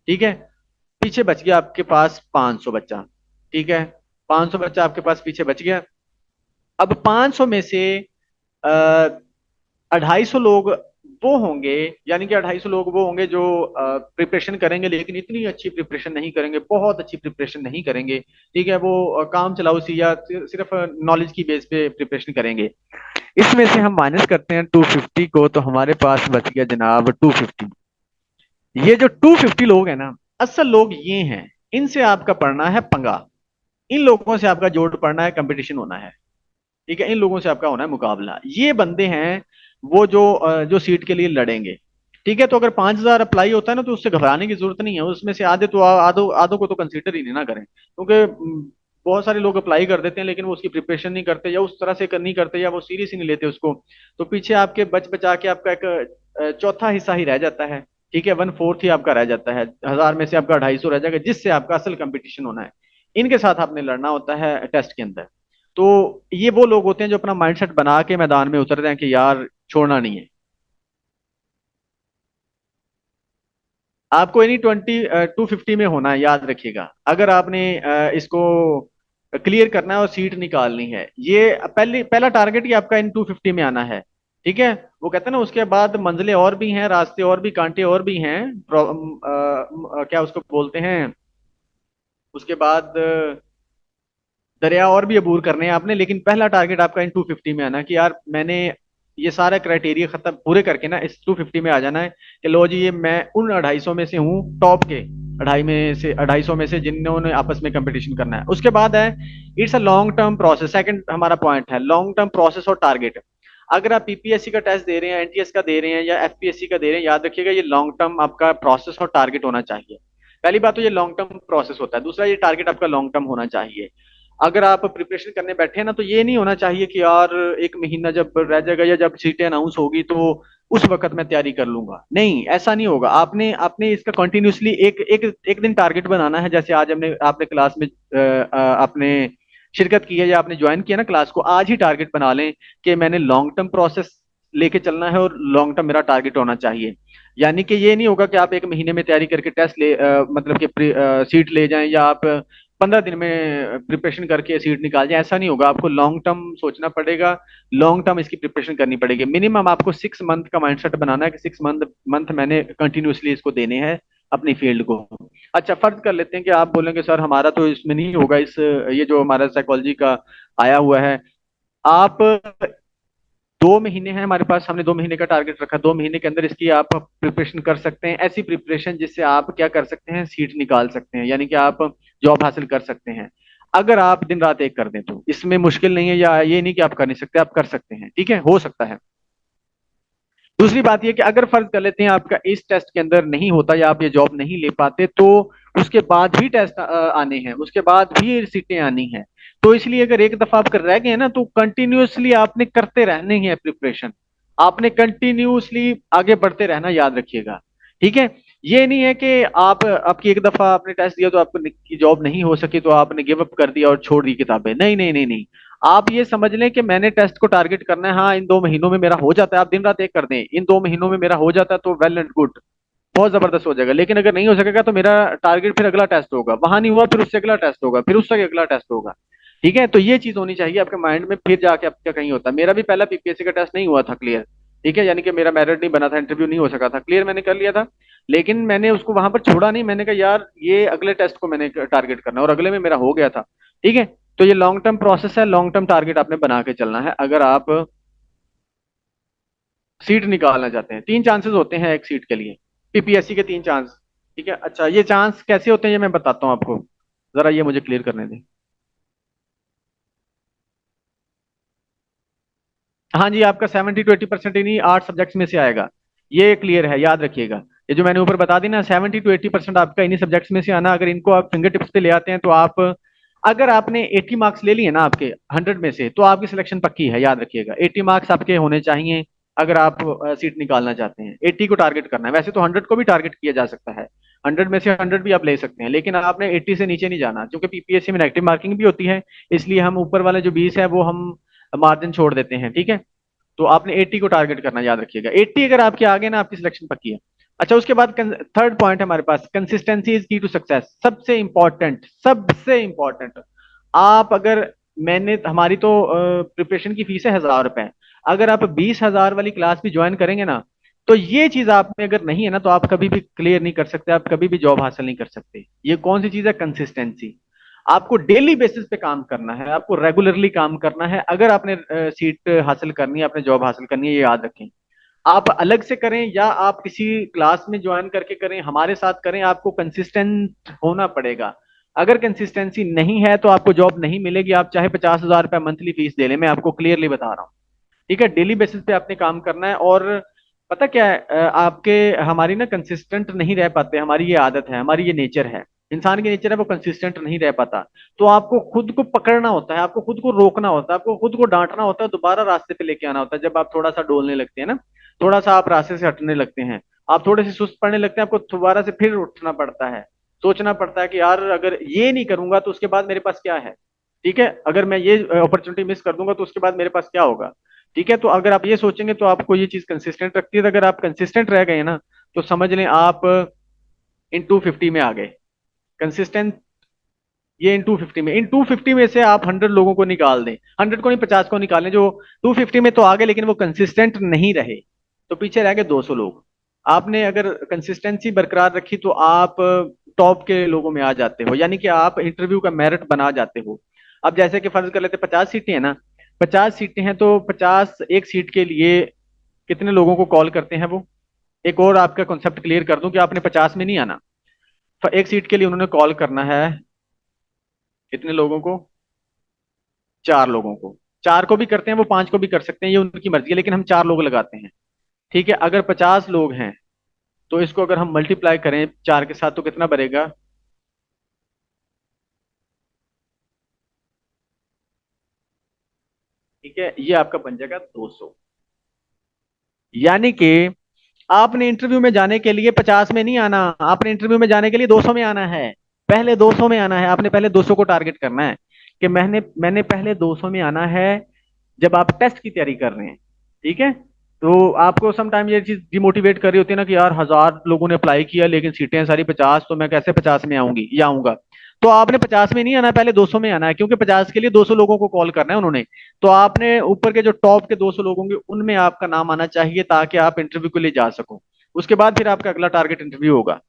ठीक है, पीछे बच गया आपके पास 500 बच्चा। ठीक है, 500 बच्चा आपके पास पीछे बच गया। अब 500 में से 250 लोग वो होंगे, यानी कि 250 लोग वो होंगे जो प्रिपरेशन करेंगे, लेकिन इतनी अच्छी प्रिपरेशन नहीं करेंगे, बहुत अच्छी प्रिपरेशन नहीं करेंगे। ठीक है, वो काम चलाओ सी, या सिर्फ नॉलेज की बेस पे प्रिपरेशन करेंगे। इसमें से हम माइनस करते हैं 250 को, तो हमारे पास बच गया जनाब 250। ये जो 250 लोग हैं ना, असल लोग ये हैं, इनसे आपका पढ़ना है पंगा, इन लोगों से आपका जोड़ पढ़ना है, कंपटीशन होना है। ठीक है, इन लोगों से आपका होना है मुकाबला। ये बंदे हैं वो जो जो सीट के लिए लड़ेंगे। ठीक है, तो अगर 5,000 अप्लाई होता है ना, तो उससे घबराने की जरूरत नहीं है। उसमें से आधे तो आधो आधों को तो कंसीडर ही नहीं ना करें, क्योंकि बहुत सारे लोग अप्लाई कर देते हैं लेकिन वो उसकी प्रिपरेशन नहीं करते, या उस तरह से नहीं करते, या वो सीरियस ही नहीं लेते उसको। तो पीछे आपके बच बचा के आपका एक चौथा हिस्सा ही रह जाता है। ठीक है, 1/4 ही आपका रह जाता है, 1,000 में से आपका 250 रह जाएगा, जिससे आपका असल कंपटीशन होना है। इनके साथ आपने लड़ना होता है टेस्ट के अंदर। तो ये वो लोग होते हैं जो अपना माइंडसेट बना के मैदान में उतरते हैं कि यार छोड़ना नहीं है। आपको यानी 250 में होना है, याद रखिएगा। अगर आपने इसको क्लियर करना है और सीट निकालनी है, ये पहला टारगेट ही आपका इन 250 में आना है। ठीक है, वो कहते हैं ना उसके बाद मंजिलें और भी हैं, रास्ते और भी, कांटे और भी हैं। क्या उसको बोलते हैं, उसके बाद दरिया और भी अबूर करने हैं आपने, लेकिन पहला टारगेट आपका इन 250 में आना है कि यार मैंने ये सारा क्राइटेरिया खत्म पूरे करके ना इस 250 में आ जाना है। कि लो जी, ये मैं उन 250 में से हूँ, टॉप के 250 में से जिन्होंने आपस में कंपटीशन करना है। उसके बाद है it's a long term process. Second हमारा पॉइंट है लॉन्ग टर्म प्रोसेस और टारगेट। अगर आप पीपीएससी का टेस्ट दे रहे हैं, एनटीएस का दे रहे हैं, या एफपीएससी का दे रहे हैं, याद रखिएगा ये लॉन्ग टर्म आपका प्रोसेस और टारगेट होना चाहिए। पहली बात तो ये लॉन्ग टर्म प्रोसेस होता है, दूसरा ये टारगेट आपका लॉन्ग टर्म होना चाहिए। अगर आप प्रिपरेशन करने बैठे हैं ना, तो ये नहीं होना चाहिए कि यार एक महीना जब रह जाएगा या जब सीटें अनाउंस होगी तो उस वक्त मैं तैयारी कर लूंगा। नहीं, ऐसा नहीं होगा। आपने आपने इसका कंटिन्यूसली एक एक एक दिन टारगेट बनाना है। जैसे आज हमने आपने क्लास में आपने शिरकत की है या आपने ज्वाइन किया ना क्लास को, आज ही टारगेट बना लें कि मैंने लॉन्ग टर्म प्रोसेस लेके चलना है और लॉन्ग टर्म मेरा टारगेट होना चाहिए। यानी कि ये नहीं होगा कि आप एक महीने में तैयारी करके टेस्ट ले मतलब कि सीट ले जाएं, या आप 15 दिन में प्रिपरेशन करके सीट निकाल जाए। ऐसा नहीं होगा, आपको लॉन्ग टर्म सोचना पड़ेगा। लॉन्ग टर्म इसकी प्रिपरेशन करनी पड़ेगी। मिनिमम आपको 6 मंथ का माइंडसेट बनाना है कि 6 मंथ मंथ मैंने कंटिन्यूसली इसको देने हैं अपनी फील्ड को। अच्छा, फर्ज कर लेते हैं कि आप बोलेंगे सर हमारा तो इसमें नहीं होगा, इस ये जो हमारा साइकोलॉजी का आया हुआ है। आप 2 महीने हैं हमारे पास, हमने 2 महीने का टारगेट रखा, 2 महीने के अंदर इसकी आप प्रिपरेशन कर सकते हैं। ऐसी प्रिपरेशन जिससे आप क्या कर सकते हैं, सीट निकाल सकते हैं, यानी कि आप जॉब हासिल कर सकते हैं। अगर आप दिन रात एक कर दें तो इसमें मुश्किल नहीं है, या ये नहीं कि आप कर नहीं सकते, आप कर सकते हैं। ठीक है, हो सकता है। दूसरी बात यह कि अगर फर्ज कर लेते हैं आपका इस टेस्ट के अंदर नहीं होता या आप ये जॉब नहीं ले पाते, तो उसके बाद भी टेस्ट आने हैं, उसके बाद भी सीटें आनी हैं। तो इसलिए अगर एक दफा आप कर रह गए ना, तो कंटिन्यूअसली आपने करते रहने हैं प्रिपरेशन। आपने कंटिन्यूअसली आगे बढ़ते रहना, याद रखिएगा। ठीक है, ये नहीं है कि आप आपकी एक दफा आपने टेस्ट दिया तो आपकी जॉब नहीं हो सकी तो आपने गिव अप कर दिया और छोड़ दी किताबें। नहीं नहीं नहीं नहीं, आप ये समझ लें कि मैंने टेस्ट को टारगेट करना है। हाँ, इन 2 महीनों में मेरा हो जाता है, आप दिन रात एक कर दें, इन 2 महीनों में मेरा हो जाता है तो वेल एंड गुड, बहुत जबरदस्त हो जाएगा। लेकिन अगर नहीं हो सकेगा तो मेरा टारगेट फिर अगला टेस्ट होगा, वहां नहीं हुआ फिर उससे अगला टेस्ट होगा, फिर उससे अगला टेस्ट होगा। ठीक है, तो ये चीज होनी चाहिए आपके माइंड में, फिर जाके आपका कहीं होता है। मेरा भी पहला पीपीएससी का टेस्ट नहीं हुआ था क्लियर। ठीक है, यानी कि मेरा मेरिट नहीं बना था, इंटरव्यू नहीं हो सका था, क्लियर मैंने कर लिया था। लेकिन मैंने उसको वहां पर छोड़ा नहीं, मैंने कहा यार ये अगले टेस्ट को मैंने टारगेट करना है, और अगले में मेरा हो गया था। ठीक है, तो ये लॉन्ग टर्म प्रोसेस है, लॉन्ग टर्म टारगेट आपने बना के चलना है अगर आप सीट निकालना चाहते हैं। 3 चांसेस होते हैं एक सीट के लिए, पीपीएससी के 3 चांस। ठीक है, अच्छा ये चांस कैसे होते हैं ये मैं बताता हूँ आपको, जरा ये मुझे क्लियर करने दें। हाँ जी, आपका 70 to 80% इन्हीं 8 सब्जेक्ट्स में से आएगा। ये क्लियर है, याद रखिएगा। ये जो मैंने ऊपर बता दी ना, 70 to 80% आपका इन्हीं सब्जेक्ट्स में से आना। अगर इनको आप फिंगर टिप्स पे ले आते हैं तो आप, अगर आपने 80 मार्क्स ले लिए ना आपके 100 में से, तो आपकी सिलेक्शन पक्की है, याद रखिएगा। 80 मार्क्स आपके होने चाहिए अगर आप सीट निकालना चाहते हैं। 80 को टारगेट करना है, वैसे तो 100 को भी टारगेट किया जा सकता है, 100 में से 100 भी आप ले सकते हैं, लेकिन आपने 80 से नीचे नहीं जाना, क्योंकि पीपीएससी में नेगेटिव मार्किंग भी होती है। इसलिए हम ऊपर वाले जो 20 है वो हम मार्जिन छोड़ देते हैं। ठीक है, तो आपने 80 को टारगेट करना, याद रखिएगा। 80 अगर आपके आगे ना, आपकी सिलेक्शन पक्की है। अच्छा, उसके बाद थर्ड पॉइंट है हमारे पास, कंसिस्टेंसी इज की टू सक्सेस। सबसे इंपॉर्टेंट, सबसे इंपॉर्टेंट। आप अगर, मैंने हमारी तो प्रिपरेशन की फीस है 1,000 रुपए। अगर आप 20,000 वाली क्लास भी ज्वाइन करेंगे ना, तो ये चीज आप में अगर नहीं है ना, तो आप कभी भी क्लियर नहीं कर सकते, आप कभी भी जॉब हासिल नहीं कर सकते। ये कौन सी चीज है, कंसिस्टेंसी। आपको डेली बेसिस पे काम करना है, आपको रेगुलरली काम करना है। अगर आपने सीट हासिल करनी है, आपने जॉब हासिल करनी है, ये याद रखें। आप अलग से करें या आप किसी क्लास में ज्वाइन करके करें, हमारे साथ करें, आपको कंसिस्टेंट होना पड़ेगा। अगर कंसिस्टेंसी नहीं है तो आपको जॉब नहीं मिलेगी, आप चाहे 50,000 रुपये मंथली फीस दे लें, मैं आपको क्लियरली बता रहा हूँ। ठीक है, डेली बेसिस पे आपने काम करना है। और पता क्या है, आपके हमारी ना कंसिस्टेंट नहीं रह पाते, हमारी ये आदत है, हमारी ये नेचर है, इंसान की नेचर है, वो कंसिस्टेंट नहीं रह पाता। तो आपको खुद को पकड़ना होता है, आपको खुद को रोकना होता है, आपको खुद को डांटना होता है, दोबारा रास्ते पे लेके आना होता है। जब आप थोड़ा सा डोलने लगते हैं ना, थोड़ा सा आप रास्ते से हटने लगते हैं, आप थोड़े से सुस्त पड़ने लगते हैं, आपको दोबारा से फिर उठना पड़ता है, सोचना पड़ता है कि यार अगर ये नहीं करूंगा तो उसके बाद मेरे पास क्या है। ठीक है, अगर मैं ये अपॉर्चुनिटी मिस कर दूंगा तो उसके बाद मेरे पास क्या होगा। ठीक है, तो अगर आप ये सोचेंगे तो आपको ये चीज कंसिस्टेंट रखती है। तो अगर आप कंसिस्टेंट रह गए ना, तो समझ लें आप इन 250 में आ गए। कंसिस्टेंट, ये इन 250 में, इन 250 में से आप 100 लोगों को निकाल दें, 100 को नहीं, 50 को निकालें, जो 250 में तो आ गए लेकिन वो कंसिस्टेंट नहीं रहे, तो पीछे रह गए 200 लोग। आपने अगर कंसिस्टेंसी बरकरार रखी तो आप टॉप के लोगों में आ जाते हो, यानी कि आप इंटरव्यू का मेरिट बना जाते हो। अब जैसे कि फर्ज कर लेते 50 सीटें हैं ना, 50 सीटें हैं तो 50, एक सीट के लिए कितने लोगों को कॉल करते हैं वो। एक और आपका कॉन्सेप्ट क्लियर कर दूं कि आपने 50 में नहीं आना, एक सीट के लिए उन्होंने कॉल करना है कितने लोगों को, 4 लोगों को। 4 को भी करते हैं वो, 5 को भी कर सकते हैं, ये उनकी मर्जी है, लेकिन हम 4 लोग लगाते हैं। ठीक है, अगर 50 लोग हैं तो इसको अगर हम मल्टीप्लाई करें 4 के साथ तो कितना बनेगा। ठीक है, ये आपका बन जाएगा 200। यानी कि आपने इंटरव्यू में जाने के लिए 50 में नहीं आना, आपने इंटरव्यू में जाने के लिए 200 में आना है। पहले 200 में आना है, आपने पहले 200 को टारगेट करना है कि मैंने मैंने पहले 200 में आना है जब आप टेस्ट की तैयारी कर रहे हैं। ठीक है, तो आपको सम टाइम ये चीज डिमोटिवेट कर रही होती है ना कि यार 1,000 लोगों ने अप्लाई किया लेकिन सीटें हैं सारी 50, तो मैं कैसे 50 में आऊंगी या आऊंगा। तो आपने 50 में नहीं आना है, पहले 200 में आना है, क्योंकि 50 के लिए 200 लोगों को कॉल करना है उन्होंने। तो आपने ऊपर के जो टॉप के 200 लोग होंगे उनमें आपका नाम आना चाहिए ताकि आप इंटरव्यू के लिए जा सको। उसके बाद फिर आपका अगला टारगेट इंटरव्यू होगा।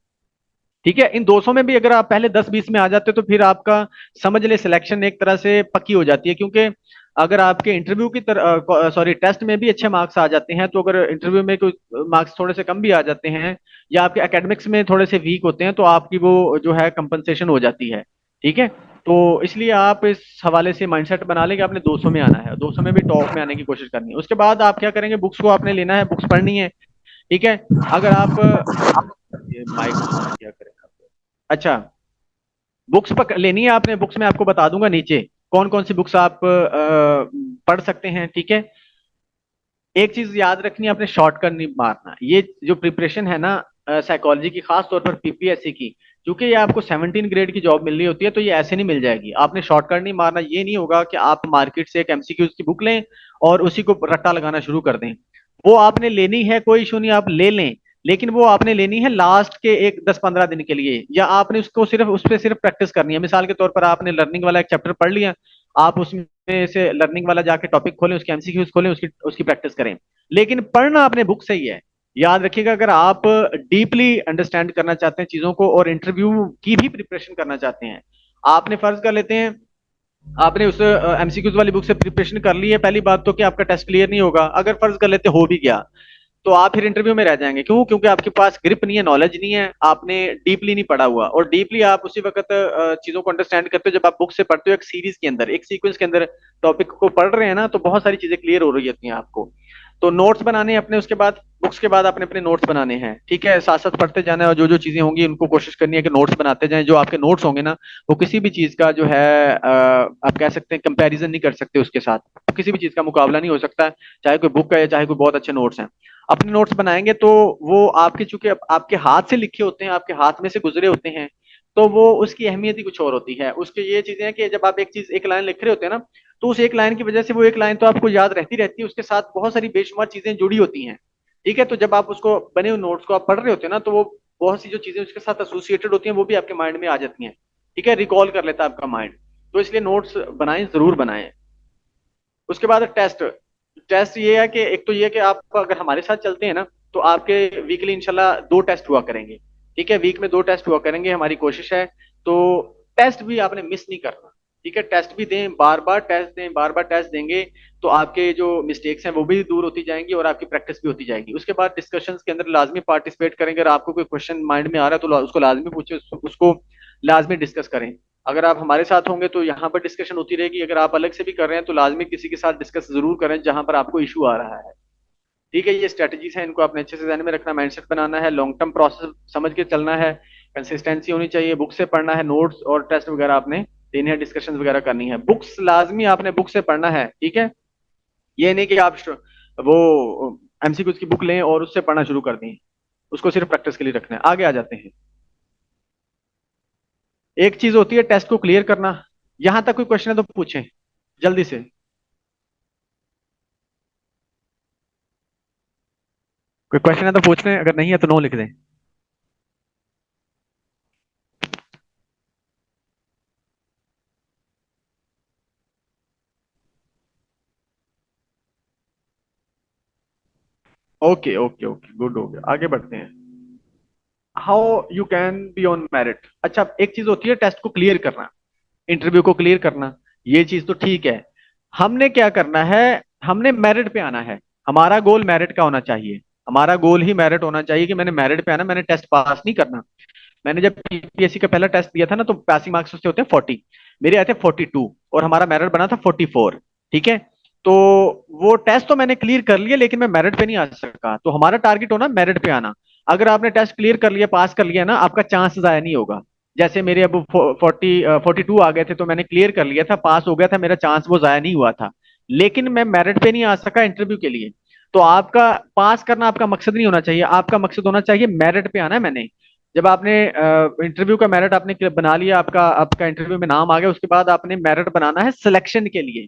ठीक है, इन 200 में भी अगर आप पहले 10-20 में आ जाते तो फिर आपका समझ ले सिलेक्शन एक तरह से पक्की हो जाती है, क्योंकि अगर आपके इंटरव्यू की तरह सॉरी टेस्ट में भी अच्छे मार्क्स आ जाते हैं, तो अगर इंटरव्यू में कोई मार्क्स थोड़े से कम भी आ जाते हैं या आपके एकेडमिक्स में थोड़े से वीक होते हैं तो आपकी वो जो है कंपनसेशन हो जाती है। ठीक है, तो इसलिए आप इस हवाले से माइंडसेट बना लें कि आपने 200 में आना है, 200 में भी टॉप में आने की कोशिश करनी है। उसके बाद आप क्या करेंगे, बुक्स को आपने लेना है, बुक्स पढ़नी है। ठीक है, अगर आप ये माइक क्या करें आप? अच्छा, बुक्स लेनी है आपने, बुक्स मैं आपको बता दूंगा नीचे कौन कौन सी बुक्स आप पढ़ सकते हैं। ठीक है, एक चीज याद रखनी है, आपने शॉर्टकट नहीं मारना। ये जो प्रिपरेशन है ना साइकोलॉजी की, खास तौर पर पीपीएससी की, क्योंकि ये आपको 17 ग्रेड की जॉब मिल रही होती है, तो ये ऐसे नहीं मिल जाएगी। आपने शॉर्टकट नहीं मारना, ये नहीं होगा कि आप मार्केट से एक एमसीक्यूज की बुक लें और उसी को रट्टा लगाना शुरू कर दें। वो आपने लेनी है, कोई इशू नहीं, आप ले लें, लेकिन वो आपने लेनी है लास्ट के एक 10-15 दिन के लिए, या आपने उसको सिर्फ उस पर सिर्फ प्रैक्टिस करनी है। मिसाल के तौर पर आपने लर्निंग वाला एक चैप्टर पढ़ लिया, आप उसमें से लर्निंग वाला जाके टॉपिक खोलें, उसके एमसीक्यूज खोलें, उसकी उसकी प्रैक्टिस करें, लेकिन पढ़ना आपने बुक से ही है। याद रखिएगा, अगर आप डीपली अंडरस्टैंड करना चाहते हैं चीजों को और इंटरव्यू की भी प्रिपरेशन करना चाहते हैं, आपने फर्ज कर लेते हैं आपने उस एमसीक्यूज वाली बुक से प्रिपरेशन कर ली है, पहली बात तो कि आपका टेस्ट क्लियर नहीं होगा। अगर फर्ज कर लेते हो भी गया तो आप फिर इंटरव्यू में रह जाएंगे। क्यों? क्योंकि आपके पास ग्रिप नहीं है, नॉलेज नहीं है, आपने डीपली नहीं पढ़ा हुआ। और डीपली आप उसी वक्त चीजों को अंडरस्टैंड करते हो जब आप बुक से पढ़ते हो, एक सीरीज के अंदर, एक सीक्वेंस के अंदर टॉपिक को पढ़ रहे हैं ना, तो बहुत सारी चीजें क्लियर हो रही होती हैं आपको। तो नोट्स बनाने हैं अपने, उसके बाद बुक्स के बाद अपने अपने नोट्स बनाने हैं। ठीक है, साथ साथ पढ़ते जाना है और जो जो चीजें होंगी उनको कोशिश करनी है कि नोट्स बनाते जाएं। जो आपके नोट्स होंगे ना, वो किसी भी चीज का जो है आप कह सकते हैं कंपैरिजन नहीं कर सकते उसके साथ, किसी भी चीज का मुकाबला नहीं हो सकता, चाहे कोई बुक का है चाहे कोई बहुत अच्छे नोट्स हैं। अपने नोट्स बनाएंगे तो वो आपके, चूंकि आपके हाथ से लिखे होते हैं, आपके हाथ में से गुजरे होते हैं, तो वो उसकी अहमियत ही कुछ और होती है। उसके ये चीजें हैं कि जब आप एक चीज, एक लाइन लिख रहे होते हैं ना, तो उस एक लाइन की वजह से वो एक लाइन तो आपको याद रहती रहती है, उसके साथ बहुत सारी बेशुमार चीजें जुड़ी होती हैं। ठीक है, तो जब आप उसको बने हुए नोट्स को आप पढ़ रहे होते हैं ना, तो वो बहुत सी जो चीजें उसके साथ एसोसिएटेड होती हैं वो भी आपके माइंड में आ जाती हैं। ठीक है, रिकॉल कर लेता है आपका माइंड। तो इसलिए नोट्स बनाएं, जरूर बनाएं। उसके बाद टेस्ट। टेस्ट ये है कि एक तो ये कि आप अगर हमारे साथ चलते हैं ना, तो आपके वीकली इंशाल्लाह 2 टेस्ट हुआ करेंगे। ठीक है, वीक में 2 टेस्ट हुआ करेंगे, हमारी कोशिश है। तो टेस्ट भी आपने मिस नहीं करना। ठीक है, टेस्ट भी दें, बार बार टेस्ट दें, बार बार टेस्ट देंगे तो आपके जो मिस्टेक्स हैं वो भी दूर होती जाएंगी और आपकी प्रैक्टिस भी होती जाएगी। उसके बाद डिस्कशंस के अंदर लाजमी पार्टिसिपेट करेंगे। अगर आपको कोई क्वेश्चन माइंड में आ रहा है तो उसको लाजमी पूछे, उसको लाजमी डिस्कस करें। अगर आप हमारे साथ होंगे तो यहाँ पर डिस्कशन होती रहेगी, अगर आप अलग से भी कर रहे हैं तो लाजमी किसी के साथ डिस्कस जरूर करें जहां पर आपको इशू आ रहा है। ठीक है, ये स्ट्रेटजीज हैं, इनको आपने अच्छे से ध्यान में रखना, माइंडसेट बनाना है, लॉन्ग टर्म प्रोसेस समझ के चलना है, कंसिस्टेंसी होनी चाहिए, बुक से पढ़ना है, नोट्स और टेस्ट वगैरह आपने देने हैं, डिस्कशन वगैरह करनी है, बुक्स लाजमी आपने बुक से पढ़ना है। ठीक है, ये नहीं कि आप वो एमसीक्यूज की बुक लें और उससे पढ़ना शुरू कर दें, उसको सिर्फ प्रैक्टिस के लिए रखना है। आगे आ जाते हैं। एक चीज होती है टेस्ट को क्लियर करना। यहां तक कोई क्वेश्चन है तो पूछें जल्दी से। कोई क्वेश्चन है तो पूछ लें, अगर नहीं है तो नो लिख दें। ओके ओके ओके, गुड, हो गया, आगे बढ़ते हैं। How you can be on merit. अच्छा, एक चीज होती है टेस्ट को क्लियर करना, इंटरव्यू को क्लियर करना, ये चीज तो ठीक है। हमने क्या करना है, हमने मेरिट पे आना है, हमारा गोल मेरिट का होना चाहिए, हमारा गोल ही मेरिट होना चाहिए कि मैंने मेरिट पे आना, मैंने टेस्ट पास नहीं करना। मैंने जब पीपीएससी का पहला टेस्ट दिया था ना तो पासिंग मार्क्स उससे होते हैं 40, मेरे आए थे 42 और हमारा मेरिट बना था 44। ठीक है, तो वो टेस्ट तो मैंने क्लियर कर लिया लेकिन मैं मेरिट पे नहीं आ सका, तो हमारा टारगेट होना मेरिट पे आना। अगर आपने टेस्ट क्लियर कर लिया, पास कर लिया ना, आपका चांस जाया नहीं होगा। जैसे मेरे अब 42 आ गए थे तो मैंने क्लियर कर लिया था, पास हो गया था, मेरा चांस वो जाया नहीं हुआ था, लेकिन मैं मेरिट पे नहीं आ सका इंटरव्यू के लिए। तो आपका पास करना आपका मकसद नहीं होना चाहिए, आपका मकसद होना चाहिए मेरिट पे आना है मैंने। जब आपने इंटरव्यू का मेरिट आपने बना लिया, आपका आपका इंटरव्यू में नाम आ गया, उसके बाद आपने मेरिट बनाना है सिलेक्शन के लिए।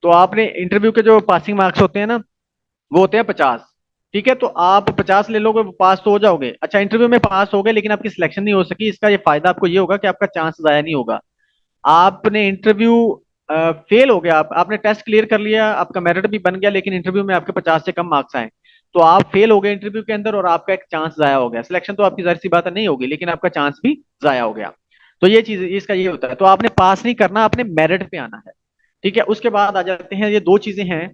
तो आपने इंटरव्यू के जो पासिंग मार्क्स होते हैं ना, वो होते हैं 50। ठीक है, तो आप 50 ले लोगे, पास तो हो जाओगे। अच्छा, इंटरव्यू में पास हो गए लेकिन आपकी सिलेक्शन नहीं हो सकी, इसका ये फायदा आपको ये होगा कि आपका चांस जाया नहीं होगा। आपने इंटरव्यू फेल हो गया, आपने टेस्ट क्लियर कर लिया, आपका मेरिट भी बन गया, लेकिन इंटरव्यू में आपके 50 से कम मार्क्स आए, तो आप फेल हो गए इंटरव्यू के अंदर और आपका एक चांस जाया हो गया। सिलेक्शन तो आपकी जाहिर सी बात है नहीं होगी, लेकिन आपका चांस भी जाया हो गया। तो ये चीज इसका ये होता है, तो आपने पास नहीं करना, आपने मेरिट पे आना है। ठीक है, उसके बाद आ जाते हैं, ये दो चीजें हैं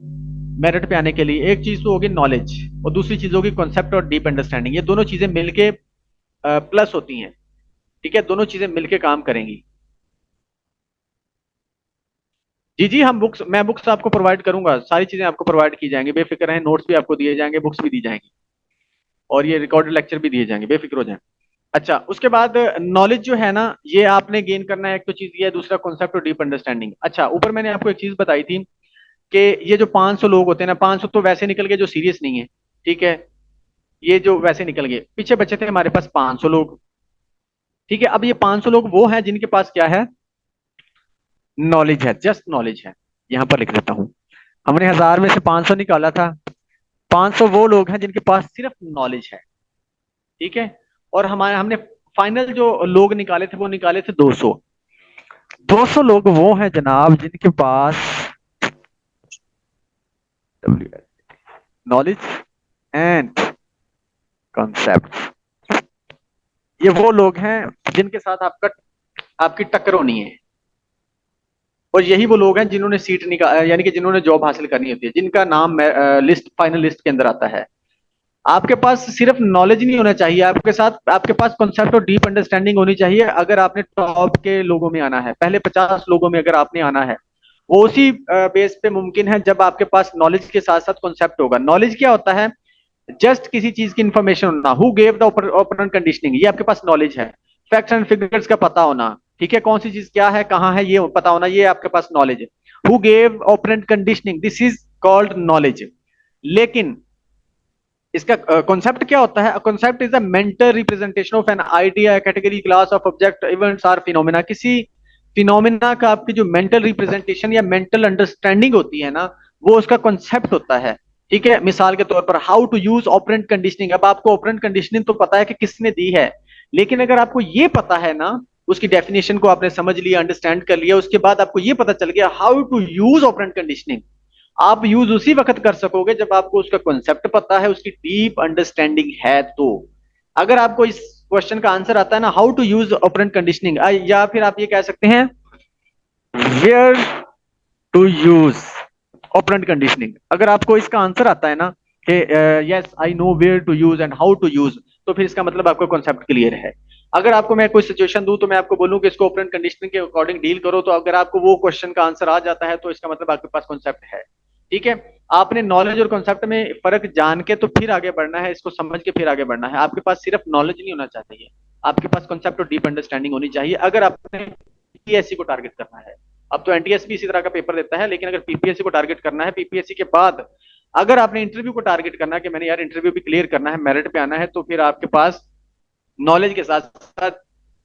मेरिट पे आने के लिए, एक चीज तो होगी नॉलेज और दूसरी चीज होगी कॉन्सेप्ट और डीप अंडरस्टैंडिंग, ये दोनों चीजें मिलके प्लस होती हैं। ठीक है, दोनों चीजें मिलके काम करेंगी। जी जी, हम बुक्स, मैं बुक्स आपको प्रोवाइड करूंगा, सारी चीजें आपको प्रोवाइड की जाएंगी, बेफिक्र रहें, नोट्स भी आपको दिए जाएंगे, बुक्स भी दी जाएंगी और ये रिकॉर्डेड लेक्चर भी दिए जाएंगे, बेफिक्र हो जाएं। अच्छा, उसके बाद नॉलेज जो है ना, ये आपने गेन करना है, एक तो चीज ये है, दूसरा कॉन्सेप्ट और डीप अंडरस्टैंडिंग। अच्छा, ऊपर मैंने आपको एक चीज बताई थी कि ये जो 500 लोग होते हैं ना, 500 तो वैसे निकल गए जो सीरियस नहीं है। ठीक है, ये जो वैसे निकल गए, पीछे बचे थे हमारे पास 500 लोग। ठीक है, अब ये 500 लोग वो हैं जिनके पास क्या है, नॉलेज है, जस्ट नॉलेज है। यहां पर लिख देता हूं, हमने 1000 में से 500 निकाला था, 500 वो लोग हैं जिनके पास सिर्फ नॉलेज है। ठीक है, और हमारे हमने फाइनल जो लोग निकाले थे वो निकाले थे 200। 200 लोग वो हैं जनाब जिनके पास नॉलेज एंड कॉन्सेप्ट। ये वो लोग हैं जिनके साथ आपका आपकी टक्कर होनी है, और यही वो लोग हैं जिन्होंने सीट निकाल, यानी कि जिन्होंने जॉब हासिल करनी होती है, जिनका नाम लिस्ट, फाइनल लिस्ट के अंदर आता है। आपके पास सिर्फ नॉलेज नहीं होना चाहिए, आपके साथ आपके पास कॉन्सेप्ट और डीप अंडरस्टैंडिंग होनी चाहिए। अगर आपने टॉप के लोगों में आना है, पहले 50 लोगों में अगर आपने आना है, वो उसी बेस पे मुमकिन है जब आपके पास नॉलेज के साथ साथ कॉन्सेप्ट होगा। नॉलेज क्या होता है, जस्ट किसी चीज की इंफॉर्मेशन होना, who gave the operant conditioning, ये आपके पास नॉलेज है। फैक्ट्स एंड फिगर्स का पता होना, ठीक है, कौन सी चीज क्या है, कहाँ है, ये पता होना, ये आपके पास नॉलेज है। Who gave operant conditioning, this is called knowledge. लेकिन इसका कॉन्सेप्ट क्या होता है, concept is a mental representation of an idea, category, class of object, events or phenomena. किसी फिनोमेना का आपकी जो मेंटल रिप्रेजेंटेशन या मेंटल अंडरस्टैंडिंग होती है ना, वो उसका कॉन्सेप्ट होता है। ठीक है, मिसाल के तौर पर how to use operant conditioning, अब आपको ऑपरेंट कंडीशनिंग तो पता है कि किसने दी है, लेकिन अगर आपको ये पता है ना, उसकी डेफिनेशन को आपने समझ लिया, अंडरस्टैंड कर लिया, उसके बाद आपको ये पता चल गया how to use operant conditioning, आप यूज उसी वक्त कर सकोगे जब आपको उसका कॉन्सेप्ट पता है, उसकी डीप अंडरस्टैंडिंग है। तो अगर आपको इस क्वेश्चन का आंसर आता है ना, how to use operant conditioning, या फिर आप ये कह सकते हैं where to use operant conditioning, अगर आपको इसका आंसर आता है ना कि yes I know where to use and how to use, तो फिर इसका मतलब आपका कॉन्सेप्ट क्लियर है। अगर आपको मैं कोई सिचुएशन दूं तो मैं आपको बोलूं कि इसको ऑपरेंट कंडीशनिंग के अकॉर्डिंग डील करो, तो अगर आपको वो क्वेश्चन का आंसर आ जाता है तो इसका मतलब आपके पास कॉन्सेप्ट है। ठीक है। आपने नॉलेज और कॉन्सेप्ट में फर्क जान के तो फिर आगे बढ़ना है, इसको समझ के फिर आगे बढ़ना है। आपके पास सिर्फ नॉलेज नहीं होना चाहिए, आपके पास कॉन्सेप्ट और डीप अंडरस्टैंडिंग होनी चाहिए, अगर आपने पीपीएससी को टारगेट करना है। अब तो एनटीएस भी इसी तरह का पेपर देता है, लेकिन अगर पीपीएससी को टारगेट करना है, पीपीएससी के बाद अगर आपने इंटरव्यू को टारगेट करना है कि मैंने यार इंटरव्यू भी क्लियर करना है, मेरिट पे आना है, तो फिर आपके पास नॉलेज के साथ साथ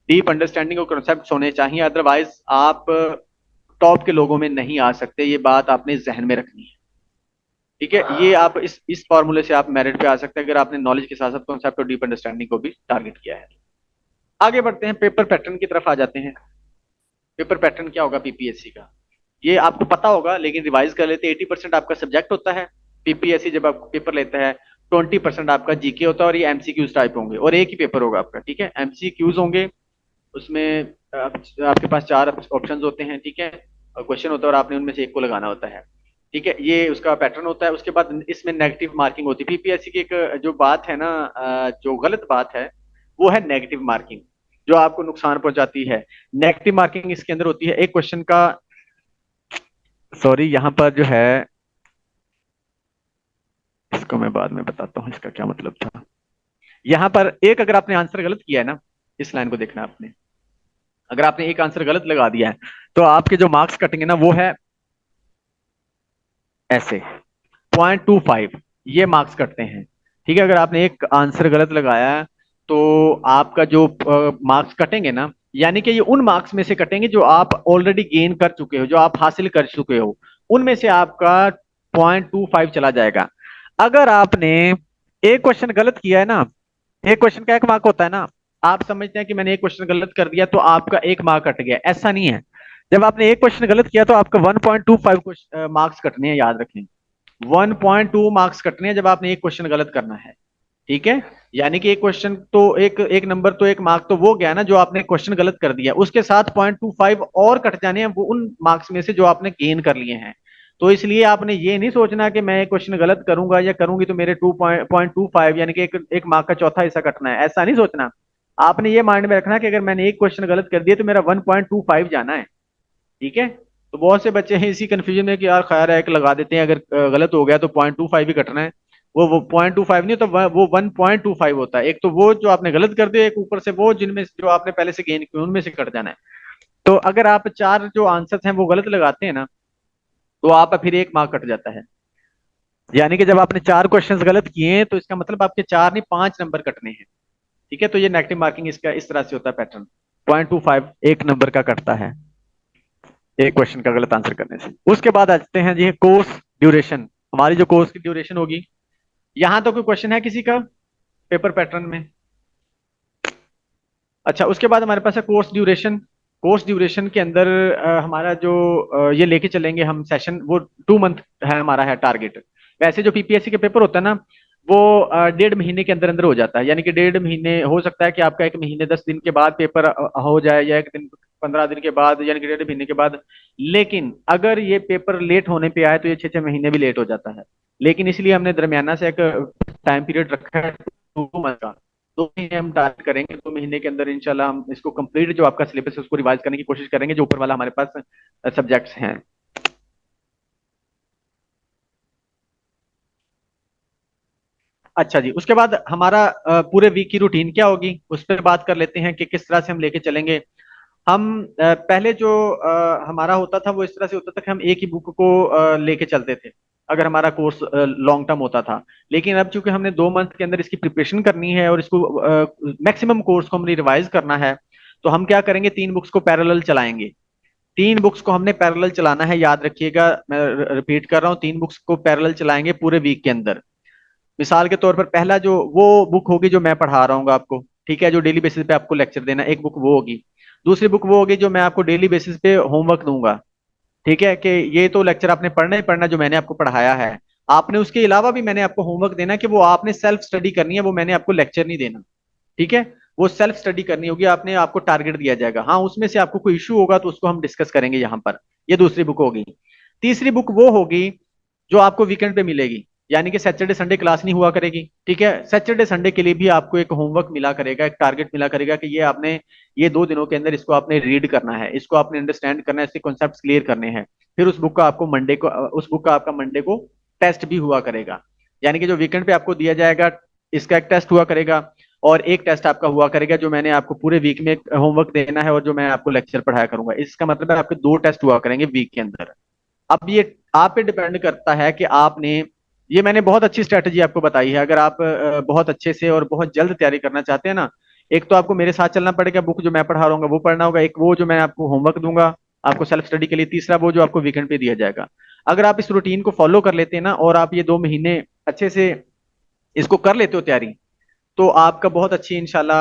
डीप अंडरस्टैंडिंग और कॉन्सेप्ट होने चाहिए, अदरवाइज आप टॉप के लोगों में नहीं आ सकते। ये बात आपने जहन में रखनी है। ठीक है, ये आप इस फॉर्मूले से आप मेरिट पे आ सकते हैं, अगर आपने नॉलेज के साथ साथ कॉन्सेप्ट और डीप अंडरस्टैंडिंग को भी टारगेट किया है। आगे बढ़ते हैं, पेपर पैटर्न की तरफ आ जाते हैं। पेपर पैटर्न क्या होगा पीपीएससी का, ये आपको पता होगा, लेकिन रिवाइज कर लेते हैं। 80% आपका सब्जेक्ट होता है पीपीएससी जब आप पेपर लेता है, 20% आपका जीके होता है, और ये एमसीक्यूज टाइप होंगे, और एक ही पेपर होगा आपका। ठीक है, एमसीक्यूज होंगे, उसमें आपके पास चार ऑप्शंस होते हैं। ठीक है, और क्वेश्चन होता है और आपने उनमें से एक को लगाना होता है। ठीक है, ये उसका पैटर्न होता है। उसके बाद इसमें नेगेटिव मार्किंग होती है। पीपीएससी की एक जो बात है ना, जो गलत बात है, वो है नेगेटिव मार्किंग, जो आपको नुकसान पहुंचाती है। नेगेटिव मार्किंग इसके अंदर होती है एक क्वेश्चन का, सॉरी यहाँ पर जो है, इसको मैं बाद में बताता हूँ इसका क्या मतलब था। यहाँ पर एक अगर आपने आंसर गलत किया है ना, इस लाइन को देखना आपने, अगर आपने एक आंसर गलत लगा दिया है तो आपके जो मार्क्स कटेंगे ना, वो है ऐसे 0.25, ये मार्क्स कटते हैं। ठीक है, अगर आपने एक आंसर गलत लगाया है तो आपका जो मार्क्स कटेंगे ना, यानी कि ये उन मार्क्स में से कटेंगे जो आप ऑलरेडी गेन कर चुके हो, जो आप हासिल कर चुके हो, उनमें से आपका 0.25 चला जाएगा। अगर आपने एक क्वेश्चन गलत किया है ना, एक क्वेश्चन का एक मार्क होता है ना, आप समझते हैं कि मैंने एक क्वेश्चन गलत कर दिया तो आपका एक मार्क कट गया, ऐसा नहीं है। जब आपने एक क्वेश्चन गलत किया तो आपका 1.25 मार्क्स कटने हैं, याद रखें। 1.2 मार्क्स कटने हैं जब आपने एक क्वेश्चन गलत करना है। ठीक है, यानी कि एक क्वेश्चन तो एक एक नंबर तो एक मार्क तो वो गया ना, जो आपने क्वेश्चन गलत कर दिया, उसके साथ 0.25 और कट जाने हैं, वो उन मार्क्स में से जो आपने गेन कर लिए हैं। तो इसलिए आपने ये नहीं सोचना कि मैं एक क्वेश्चन गलत करूंगा या करूंगी तो मेरे 2.25 यानी कि एक मार्क का चौथा हिस्सा कटना है, ऐसा नहीं सोचना। आपने ये माइंड में रखना कि अगर मैंने एक क्वेश्चन गलत कर दिया तो मेरा 1.25 जाना है। ठीक है, तो बहुत से बच्चे हैं इसी कंफ्यूजन में कि यार खैर है, एक लगा देते हैं, अगर गलत हो गया तो 0.25 ही कटना है। वो 0.25 नहीं होता, वो 1.25 होता है। एक तो वो जो आपने गलत कर दिया, एक ऊपर से वो जिनमें जो आपने पहले से गेन किए उनमें से कट जाना है। तो अगर आप चार जो आंसर हैं वो गलत लगाते हैं ना, तो आप फिर एक मार्क कट जाता है। यानी कि जब आपने चार क्वेश्चंस गलत किए हैं तो इसका मतलब आपके चार नहीं 5 नंबर कटने हैं। ठीक है, तो ये नेगेटिव मार्किंग इसका इस तरह से होता है पैटर्न। 0.25 एक नंबर का कटता है एक क्वेश्चन का गलत आंसर करने से। उसके बाद आते हैं जी कोर्स ड्यूरेशन। हमारी जो कोर्स की ड्यूरेशन होगी, यहां तो कोई क्वेश्चन है किसी का पेपर पैटर्न में? अच्छा, उसके बाद हमारे पास है कोर्स ड्यूरेशन। कोर्स ड्यूरेशन के अंदर हमारा जो ये लेके चलेंगे हम सेशन, वो 2 मंथ है हमारा है टारगेट। वैसे जो पीपीएससी के पेपर होता है ना, वो 1.5 महीने के अंदर अंदर हो जाता है। यानी कि 1.5 महीने, हो सकता है कि आपका 1 महीने 10 दिन के बाद पेपर हो जाए, या एक दिन 15 दिन के बाद, यानी कि 1.5 महीने के बाद। लेकिन अगर ये पेपर लेट होने पे आए तो ये 6 6 महीने भी लेट हो जाता है। लेकिन इसलिए हमने दरमियाना से एक टाइम पीरियड रखा है 2 मंथ का। 2 महीने हम टारगेट करेंगे, 2 महीने के अंदर इंशाल्लाह हम इसको कंप्लीट जो आपका सिलेबस है उसको रिवाइज करने की कोशिश करेंगे, जो ऊपर वाला हमारे पास सब्जेक्ट्स हैं। अच्छा जी, उसके बाद हमारा पूरे वीक की रूटीन क्या होगी उस पर बात कर लेते हैं कि किस तरह से हम लेके चलेंगे। हम पहले जो हमारा होता था वो इस तरह से होता था कि हम एक ही बुक को लेके चलते थे, अगर हमारा कोर्स लॉन्ग टर्म होता था। लेकिन अब चूंकि हमने 2 मंथ के अंदर इसकी प्रिपरेशन करनी है और इसको मैक्सिमम कोर्स को हमने रिवाइज करना है, तो हम क्या करेंगे, 3 बुक्स को पैरेलल चलाएंगे। 3 बुक्स को हमने पैरेलल चलाना है, याद रखिएगा, मैं रिपीट कर रहा हूँ, 3 बुक्स को पैरेलल चलाएंगे पूरे वीक के अंदर। मिसाल के तौर पर पहला जो वो बुक होगी जो मैं पढ़ा रहा हूँ आपको, ठीक है, जो डेली बेसिस पे आपको लेक्चर देना, एक बुक वो होगी। दूसरी बुक वो होगी जो मैं आपको डेली बेसिस पे होमवर्क दूंगा। ठीक है, कि ये तो लेक्चर आपने पढ़ना ही पढ़ना जो मैंने आपको पढ़ाया है, आपने उसके अलावा भी मैंने आपको होमवर्क देना कि वो आपने सेल्फ स्टडी करनी है, वो मैंने आपको लेक्चर नहीं देना। ठीक है, वो सेल्फ स्टडी करनी होगी आपने, आपको टारगेट दिया जाएगा। हाँ, उसमें से आपको कोई इशू होगा तो उसको हम डिस्कस करेंगे यहाँ पर। ये दूसरी बुक होगी। तीसरी बुक वो होगी जो आपको वीकेंड पे मिलेगी। यानी कि सैटरडे संडे क्लास नहीं हुआ करेगी। ठीक है, सैटरडे संडे के लिए भी आपको एक होमवर्क मिला करेगा, एक टारगेट मिला करेगा कि ये आपने ये 2 दिनों के अंदर इसको आपने रीड करना है, इसको आपने अंडरस्टैंड करना है, इसके कॉन्सेप्ट क्लियर करने हैं। फिर उस बुक का आपको मंडे को उस बुक का आपका मंडे को टेस्ट भी हुआ करेगा। यानी कि जो वीकेंड पे आपको दिया जाएगा, इसका एक टेस्ट हुआ करेगा, और एक टेस्ट आपका हुआ करेगा जो मैंने आपको पूरे वीक में होमवर्क देना है और जो मैं आपको लेक्चर पढ़ाया करूंगा। इसका मतलब है आपके 2 टेस्ट हुआ करेंगे वीक के अंदर। अब ये आप पे डिपेंड करता है कि आपने, ये मैंने बहुत अच्छी स्ट्रेटजी आपको बताई है। अगर आप बहुत अच्छे से और बहुत जल्द तैयारी करना चाहते हैं ना, एक तो आपको मेरे साथ चलना पड़ेगा, बुक जो मैं पढ़ा रहा हूँ वो पढ़ना होगा, एक वो जो मैं आपको होमवर्क दूंगा आपको सेल्फ स्टडी के लिए, तीसरा वो जो आपको वीकेंड पे दिया जाएगा। अगर आप इस रूटीन को फॉलो कर लेते हैं ना, और आप ये 2 महीने अच्छे से इसको कर लेते हो तैयारी, तो आपका बहुत अच्छी इंशाल्लाह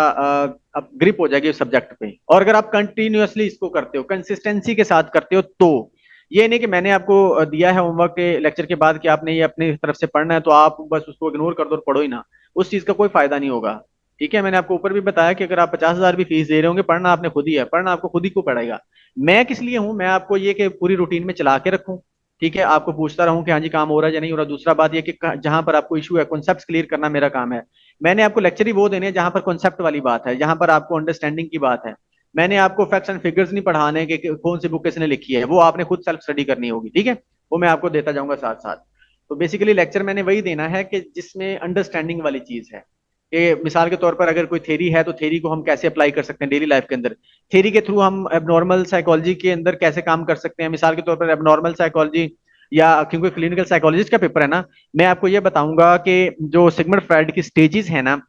अब ग्रिप हो जाएगी उस सब्जेक्ट पे। और अगर आप कंटिन्यूअसली इसको करते हो, कंसिस्टेंसी के साथ करते हो, तो ये नहीं कि मैंने आपको दिया है होमवर्क के लेक्चर के बाद कि आपने ये अपनी तरफ से पढ़ना है तो आप बस उसको इग्नोर कर दो और पढ़ो ही ना, उस चीज का कोई फायदा नहीं होगा। ठीक है, मैंने आपको ऊपर भी बताया कि अगर आप 50,000 भी फीस दे रहे होंगे, पढ़ना आपने खुद ही है, पढ़ना आपको खुद ही को पड़ेगा। मैं किस लिए हूं, मैं आपको ये कि पूरी रूटीन में चला के रखूं। ठीक है, आपको पूछता रहूं कि हाँ जी काम हो रहा है या नहीं हो रहा। दूसरा बात ये कि जहां पर आपको इशू है, कॉन्सेप्ट क्लियर करना मेरा काम है। मैंने आपको लेक्चर ही वो देने हैं जहां पर कॉन्सेप्ट वाली बात है, जहां पर आपको अंडरस्टैंडिंग की बात है। मैंने आपको फैक्ट्स एंड फिगर्स नहीं पढ़ाने कि कौन सी बुक किसने लिखी है, वो आपने खुद सेल्फ स्टडी करनी होगी। ठीक है, वो मैं आपको देता जाऊंगा साथ साथ। तो बेसिकली लेक्चर मैंने वही देना है कि जिसमें अंडरस्टैंडिंग वाली चीज है, कि मिसाल के तौर पर अगर कोई थ्योरी है तो थ्योरी को हम कैसे अप्लाई कर सकते हैं डेली लाइफ के अंदर। थ्योरी के थ्रू हम एबनॉर्मल साइकोलॉजी के अंदर कैसे काम कर सकते हैं, मिसाल के तौर पर एबनॉर्मल साइकोलॉजी, या क्योंकि क्लिनिकल साइकोलॉजिस्ट का पेपर है ना, मैं आपको ये बताऊंगा कि जो सिगमंड फ्राइड की स्टेजेस है ना,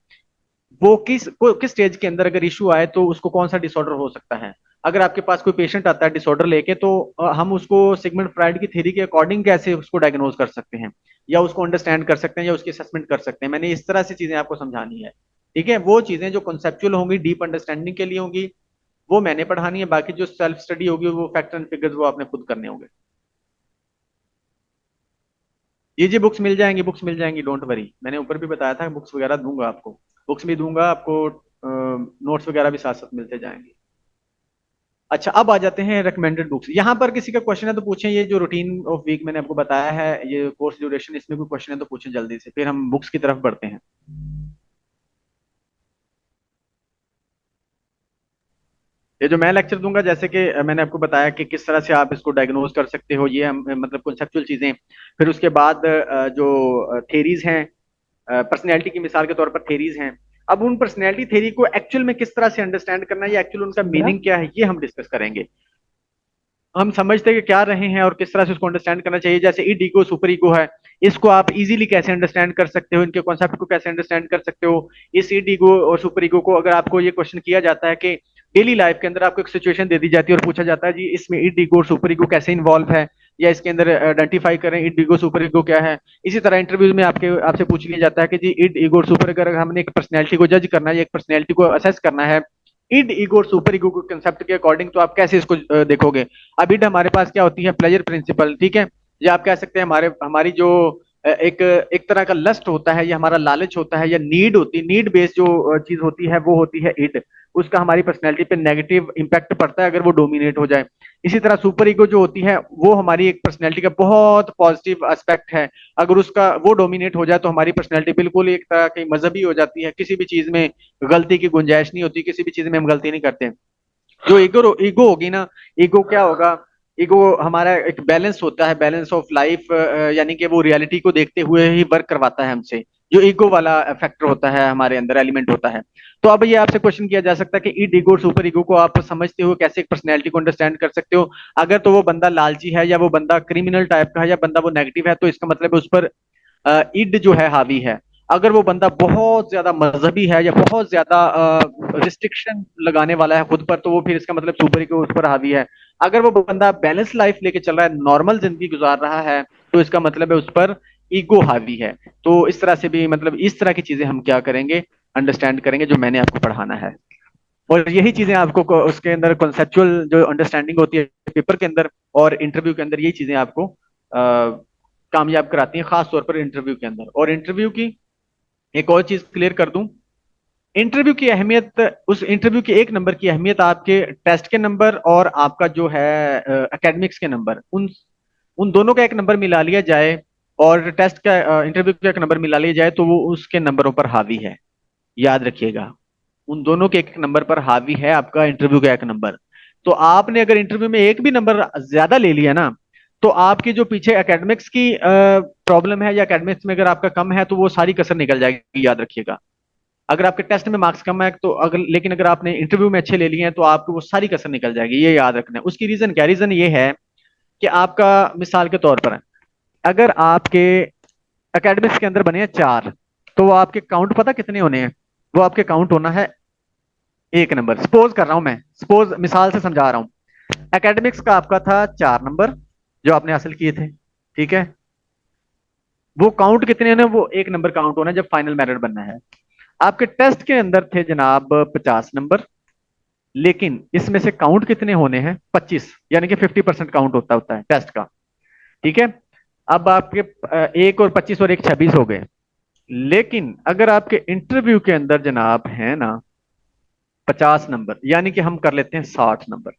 वो किस स्टेज के अंदर अगर इशू आए तो उसको कौन सा डिसऑर्डर हो सकता है। अगर आपके पास कोई पेशेंट आता है डिसऑर्डर लेके, तो हम उसको सिगमंड फ्राइड की थ्योरी के अकॉर्डिंग कैसे उसको डायग्नोज कर सकते हैं, या उसको अंडरस्टैंड कर सकते हैं, या उसकी असेसमेंट कर सकते हैं। मैंने इस तरह से चीजें आपको समझानी है। ठीक है, वो चीजें जो कॉन्सेप्चुअल होंगी, डीप अंडरस्टैंडिंग के लिए होंगी, वो मैंने पढ़ानी है। बाकी जो सेल्फ स्टडी होगी, वो फैक्ट एंड फिगर्स वो आपने खुद करने होंगे। जी बुक्स मिल जाएंगी, बुक्स मिल जाएंगी, डोंट वरी। मैंने ऊपर भी बताया था बुक्स वगैरह दूंगा आपको, बुक्स भी दूंगा आपको, नोट्स वगैरह भी साथ साथ मिलते जाएंगे। अच्छा, अब आ जाते हैं रिकमेंडेड बुक्स। यहाँ पर किसी का क्वेश्चन है तो पूछें। ये जो रूटीन ऑफ वीक मैंने आपको बताया है, ये कोर्स ड्यूरेशन, इसमें कोई क्वेश्चन है तो पूछें जल्दी से, फिर हम बुक्स की तरफ बढ़ते हैं। ये जो मैं लेक्चर दूंगा, जैसे कि मैंने आपको बताया कि किस तरह से आप इसको डायग्नोज कर सकते हो, ये मतलब कॉन्सेप्चुअल चीजें। फिर उसके बाद जो थेरीज हैं, पर्सनैलिटी की मिसाल के तौर पर थेरीज हैं। अब उन पर्सनैलिटी थेरी को एक्चुअल में किस तरह से अंडरस्टैंड करना है, या एक्चुअल उनका मीनिंग क्या है, ये हम डिस्कस करेंगे। हम समझते हैं कि क्या रहे हैं और किस तरह से उसको अंडरस्टैंड करना चाहिए। जैसे ईड ईगो सुपर ईगो है, इसको आप इजीली कैसे अंडरस्टैंड कर सकते हो, इनके कॉन्सेप्ट को कैसे अंडरस्टैंड कर सकते हो। इस ईड ईगो और सुपर ईगो को अगर आपको ये क्वेश्चन किया जाता है कि डेली लाइफ के अंदर आपको एक सिचुएशन दे दी जाती है और पूछा जाता है जी इसमें ईड ईगो और सुपर ईगो कैसे इन्वॉल्व है, या इसके अंदर आइडेंटिफाई करें ईड ईगो सुपर ईगो क्या है। इसी तरह इंटरव्यू में आपके आपसे पूछ लिया जाता है कि जी ईड ईगो और सुपर, अगर हमने एक पर्सनैलिटी को जज करना है या एक पर्सनैलिटी को असेस करना है इड ईगो और सुपर ईगो के कंसेप्ट के अकॉर्डिंग, तो आप कैसे इसको देखोगे। अब इड हमारे पास क्या होती है, प्लेजर प्रिंसिपल। ठीक है, या आप कह सकते हैं हमारे हमारी जो एक एक तरह का लस्ट होता है, या हमारा लालच होता है, या नीड होती है, नीड बेस्ड जो चीज होती है वो होती है इड। उसका हमारी पर्सनैलिटी पे नेगेटिव इंपैक्ट पड़ता है अगर वो डोमिनेट हो जाए। इसी तरह सुपर ईगो जो होती है वो हमारी एक पर्सनैलिटी का बहुत पॉजिटिव एस्पेक्ट है। अगर उसका वो डोमिनेट हो जाए तो हमारी पर्सनैलिटी बिल्कुल एक तरह की मजहबी हो जाती है, किसी भी चीज में गलती की गुंजाइश नहीं होती, किसी भी चीज में हम गलती नहीं करते। जो ईगो ईगो होगी ना, ईगो क्या होगा, ईगो हमारा एक बैलेंस होता है, बैलेंस ऑफ लाइफ, यानी कि वो रियलिटी को देखते हुए ही वर्क करवाता है हमसे। जो ईगो वाला फैक्टर होता है हमारे अंदर, एलिमेंट होता है। तो अब ये आपसे क्वेश्चन किया जा सकता है कि ईड ईगो और सुपर ईगो को आप समझते हो कैसे, एक पर्सनैलिटी को अंडरस्टैंड कर सकते हो। अगर तो वो बंदा लालची है, या वो बंदा क्रिमिनल टाइप का है, या बंदा वो नेगेटिव है, तो इसका मतलब है उस पर ईड जो है हावी है। अगर वो बंदा बहुत ज्यादा मजहबी है, या बहुत ज्यादा रिस्ट्रिक्शन लगाने वाला है खुद पर, तो वो फिर इसका मतलब सुपर ईगो उस पर हावी है। अगर वो बंदा बैलेंस लाइफ लेके चल रहा है, नॉर्मल जिंदगी गुजार रहा है, तो इसका मतलब है उस पर ईगो हावी है। तो इस तरह से भी मतलब इस तरह की चीजें हम क्या करेंगे, अंडरस्टैंड करेंगे, जो मैंने आपको पढ़ाना है। और यही चीजें आपको उसके अंदर कॉन्सेप्चुअल जो अंडरस्टैंडिंग होती है पेपर के अंदर और इंटरव्यू के अंदर, यही चीजें आपको कामयाब कराती हैं, खास तौर पर इंटरव्यू के अंदर। और इंटरव्यू की एक और चीज क्लियर कर दूं, इंटरव्यू की अहमियत, उस इंटरव्यू के एक नंबर की अहमियत आपके टेस्ट के नंबर और आपका जो है एकेडमिक्स के नंबर, उन उन दोनों का एक नंबर मिला लिया जाए, और टेस्ट का इंटरव्यू का एक नंबर मिला लिया जाए तो वो उसके नंबरों पर हावी है। याद रखिएगा, उन दोनों के एक एक नंबर पर हावी है आपका इंटरव्यू का एक नंबर। तो आपने अगर इंटरव्यू में एक भी नंबर ज्यादा ले लिया ना, तो आपकी जो पीछे एकेडमिक्स की प्रॉब्लम है या एकेडमिक्स में अगर आपका कम है तो वो सारी कसर निकल जाएगी, याद रखिएगा। अगर आपके टेस्ट में मार्क्स कम है तो अगर, लेकिन अगर आपने इंटरव्यू में अच्छे ले लिए हैं तो आपको वो सारी कसर निकल जाएगी, ये याद रखना है। उसकी रीजन क्या, रीजन ये है कि आपका, मिसाल के तौर पर, अगर आपके एकेडमिक्स के अंदर बने हैं चार, तो वो आपके काउंट पता कितने होने हैं? वो आपके काउंट होना है एक नंबर। सपोज कर रहा हूं मैं, सपोज मिसाल से समझा रहा हूं। एकेडमिक्स का आपका था 4 नंबर जो आपने हासिल किए थे, ठीक है। वो काउंट कितने होने, वो एक नंबर काउंट होना है जब फाइनल मेरिट बनना है। आपके टेस्ट के अंदर थे जनाब 50 नंबर, लेकिन इसमें से काउंट कितने होने हैं? 25, यानी कि 50% काउंट होता होता है टेस्ट का, ठीक है। अब आपके एक और 25 और एक 26 हो गए। लेकिन अगर आपके इंटरव्यू के अंदर जनाब है ना 50 नंबर, यानी कि हम कर लेते हैं 60 नंबर,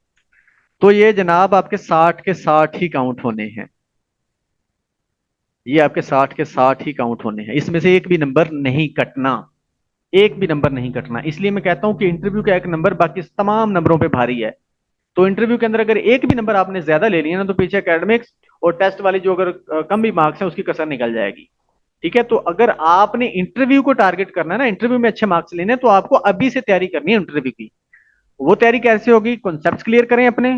तो ये जनाब आपके 60 के 60 ही काउंट होने हैं। ये आपके 60 के 60 ही काउंट होने हैं, इसमें से एक भी नंबर नहीं कटना। एक भी नंबर नहीं कटना। इसलिए मैं कहता हूं कि इंटरव्यू का एक नंबर बाकी तमाम नंबरों पे भारी है। तो इंटरव्यू के अंदर अगर एक भी नंबर आपने ज्यादा ले लिया ना, तो पीछे एकेडमिक्स और टेस्ट वाली जो अगर कम भी मार्क्स हैं उसकी कसर निकल जाएगी, ठीक है। तो अगर आपने इंटरव्यू को टारगेट करना है ना, इंटरव्यू में अच्छे मार्क्स लेने हैं, तो आपको अभी से तैयारी करनी है इंटरव्यू की। वो तैयारी कैसे होगी? कॉन्सेप्ट क्लियर करें अपने,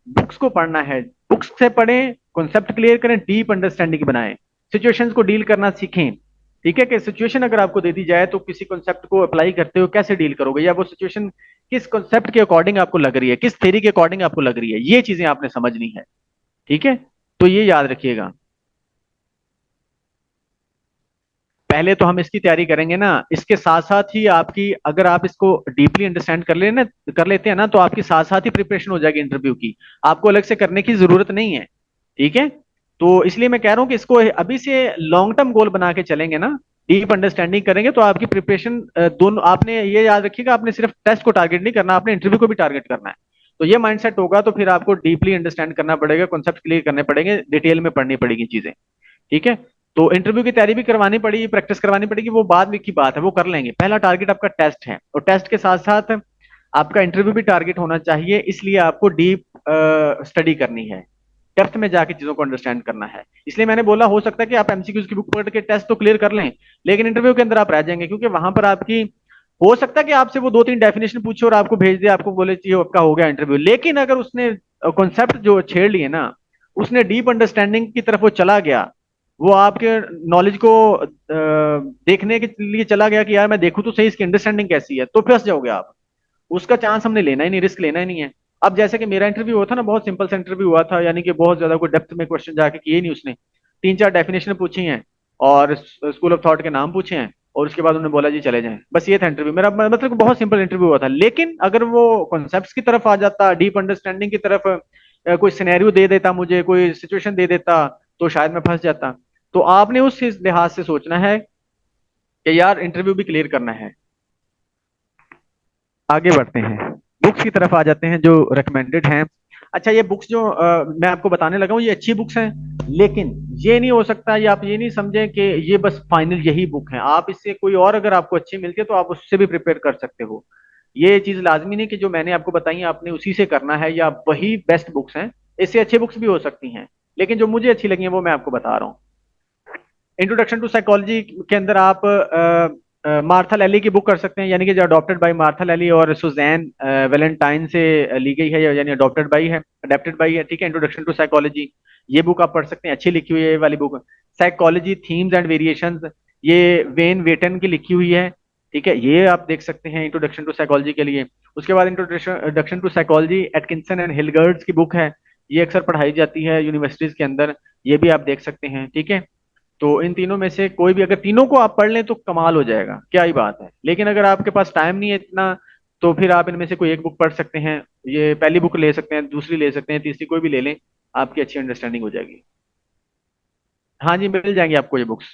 बुक्स को पढ़ना है, बुक्स से पढ़ें, कॉन्सेप्ट क्लियर करें, डीप अंडरस्टैंडिंग बनाएं, सिचुएशंस को डील करना सीखें, ठीक है। कि सिचुएशन अगर आपको दे दी जाए तो किसी कॉन्सेप्ट को अप्लाई करते हो कैसे डील करोगे, या वो सिचुएशन किस कॉन्सेप्ट के अकॉर्डिंग आपको लग रही है, किस थ्योरी के अकॉर्डिंग आपको लग रही है, ये चीजें आपने समझनी है, ठीक है। तो ये याद रखिएगा। पहले तो हम इसकी तैयारी करेंगे ना, इसके साथ साथ ही आपकी, अगर आप इसको डीपली अंडरस्टैंड कर लेते हैं ना, तो आपकी साथ साथ ही प्रिपरेशन हो जाएगी इंटरव्यू की। आपको अलग से करने की जरूरत नहीं है, ठीक है। तो इसलिए मैं कह रहा हूं कि इसको अभी से लॉन्ग टर्म गोल बना के चलेंगे ना, डीप अंडरस्टैंडिंग करेंगे, तो आपकी प्रिपरेशन दोनों, आपने ये याद रखिएगा, आपने सिर्फ टेस्ट को टारगेट नहीं करना, आपने इंटरव्यू को भी टारगेट करना है। तो ये माइंडसेट होगा तो फिर आपको डीपली अंडरस्टैंड करना पड़ेगा, कॉन्सेप्ट क्लियर करने पड़ेंगे, डिटेल में पढ़नी पड़ेगी चीजें, ठीक है। तो इंटरव्यू की तैयारी भी करवानी पड़ेगी, प्रैक्टिस करवानी पड़ेगी, वो बाद में की बात है, वो कर लेंगे। पहला टारगेट आपका टेस्ट है, और टेस्ट के साथ साथ आपका इंटरव्यू भी टारगेट होना चाहिए। इसलिए आपको डीप स्टडी करनी है, डेप्थ में जाके चीजों को अंडरस्टैंड करना है। इसलिए मैंने बोला हो सकता है कि आप एमसीक्यूज की बुक पढ़ के टेस्ट तो क्लियर कर लें, लेकिन इंटरव्यू के अंदर आप रह जाएंगे, क्योंकि वहां पर आपकी, हो सकता है कि आपसे वो दो तीन डेफिनेशन पूछे और आपको भेज दे, आपको बोले चाहिए आपका हो गया इंटरव्यू, लेकिन अगर उसने कॉन्सेप्ट जो छेड़ लिए ना, उसने डीप अंडरस्टैंडिंग की तरफ वो चला गया, वो आपके नॉलेज को देखने के लिए चला गया कि यार मैं देखूं तो सही इसकी अंडरस्टैंडिंग कैसी है, तो फंस जाओगे आप। उसका चांस हमने लेना ही नहीं, रिस्क लेना ही नहीं है। अब जैसे कि मेरा इंटरव्यू हुआ था ना, बहुत सिंपल सा इंटरव्यू हुआ था, यानी कि बहुत ज्यादा कोई डेप्थ में क्वेश्चन जाके किए नहीं उसने। तीन चार डेफिनेशन पूछी हैं और स्कूल ऑफ थॉट के नाम पूछे हैं, और उसके बाद उन्होंने बोला जी चले जाएं, बस ये था इंटरव्यू मेरा। मतलब बहुत सिंपल इंटरव्यू हुआ था। लेकिन अगर वो कॉन्सेप्ट्स की तरफ आ जाता, डीप अंडरस्टैंडिंग की तरफ, कोई सिनेरियो दे देता मुझे, कोई सिचुएशन दे देता, तो शायद मैं फंस जाता। तो आपने उस लिहाज से सोचना है कि यार इंटरव्यू भी क्लियर करना है। आगे बढ़ते हैं, बुक्स की तरफ आ जाते हैं जो रिकमेंडेड हैं। अच्छा, ये बुक्स जो मैं आपको बताने लगा हूँ, ये अच्छी बुक्स हैं, लेकिन ये नहीं हो सकता, या आप ये नहीं समझें कि ये बस फाइनल यही बुक है। आप इससे कोई और अगर आपको अच्छी मिलती है तो आप उससे भी प्रिपेयर कर सकते हो। ये चीज लाजमी नहीं कि जो मैंने आपको बताई है आपने उसी से करना है, या वही बेस्ट बुक्स हैं। इससे अच्छी बुक्स भी हो सकती हैं, लेकिन जो मुझे अच्छी लगी है वो मैं आपको बता रहा हूँ। इंट्रोडक्शन टू साइकोलॉजी के अंदर आप मार्था लैली की बुक कर सकते हैं, यानी कि जो अडॉप्टेड बाय मार्था लैली और सुजैन वेलेंटाइन से ली गई है, यानी अडेप्टेड बाई है, ठीक है। इंट्रोडक्शन टू साइकोलॉजी, ये बुक आप पढ़ सकते हैं, अच्छी लिखी हुई है ये वाली book. Psychology themes and variations, ये वेन वेटन की लिखी हुई है, ठीक है। ये आप देख सकते हैं इंट्रोडक्शन टू साइकोलॉजी के लिए। उसके बाद introduction to psychology Atkinson and Hilgard's की बुक है, ये अक्सर पढ़ाई जाती है यूनिवर्सिटीज के अंदर, ये भी आप देख सकते हैं, ठीक है। तो इन तीनों में से कोई भी, अगर तीनों को आप पढ़ लें तो कमाल हो जाएगा, क्या ही बात है। लेकिन अगर आपके पास टाइम नहीं है इतना, तो फिर आप इनमें से कोई एक बुक पढ़ सकते हैं। ये पहली बुक ले सकते हैं, दूसरी ले सकते हैं, तीसरी कोई भी ले लें, आपकी अच्छी अंडरस्टैंडिंग हो जाएगी। हाँ जी, मिल जाएंगी आपको ये बुक्स,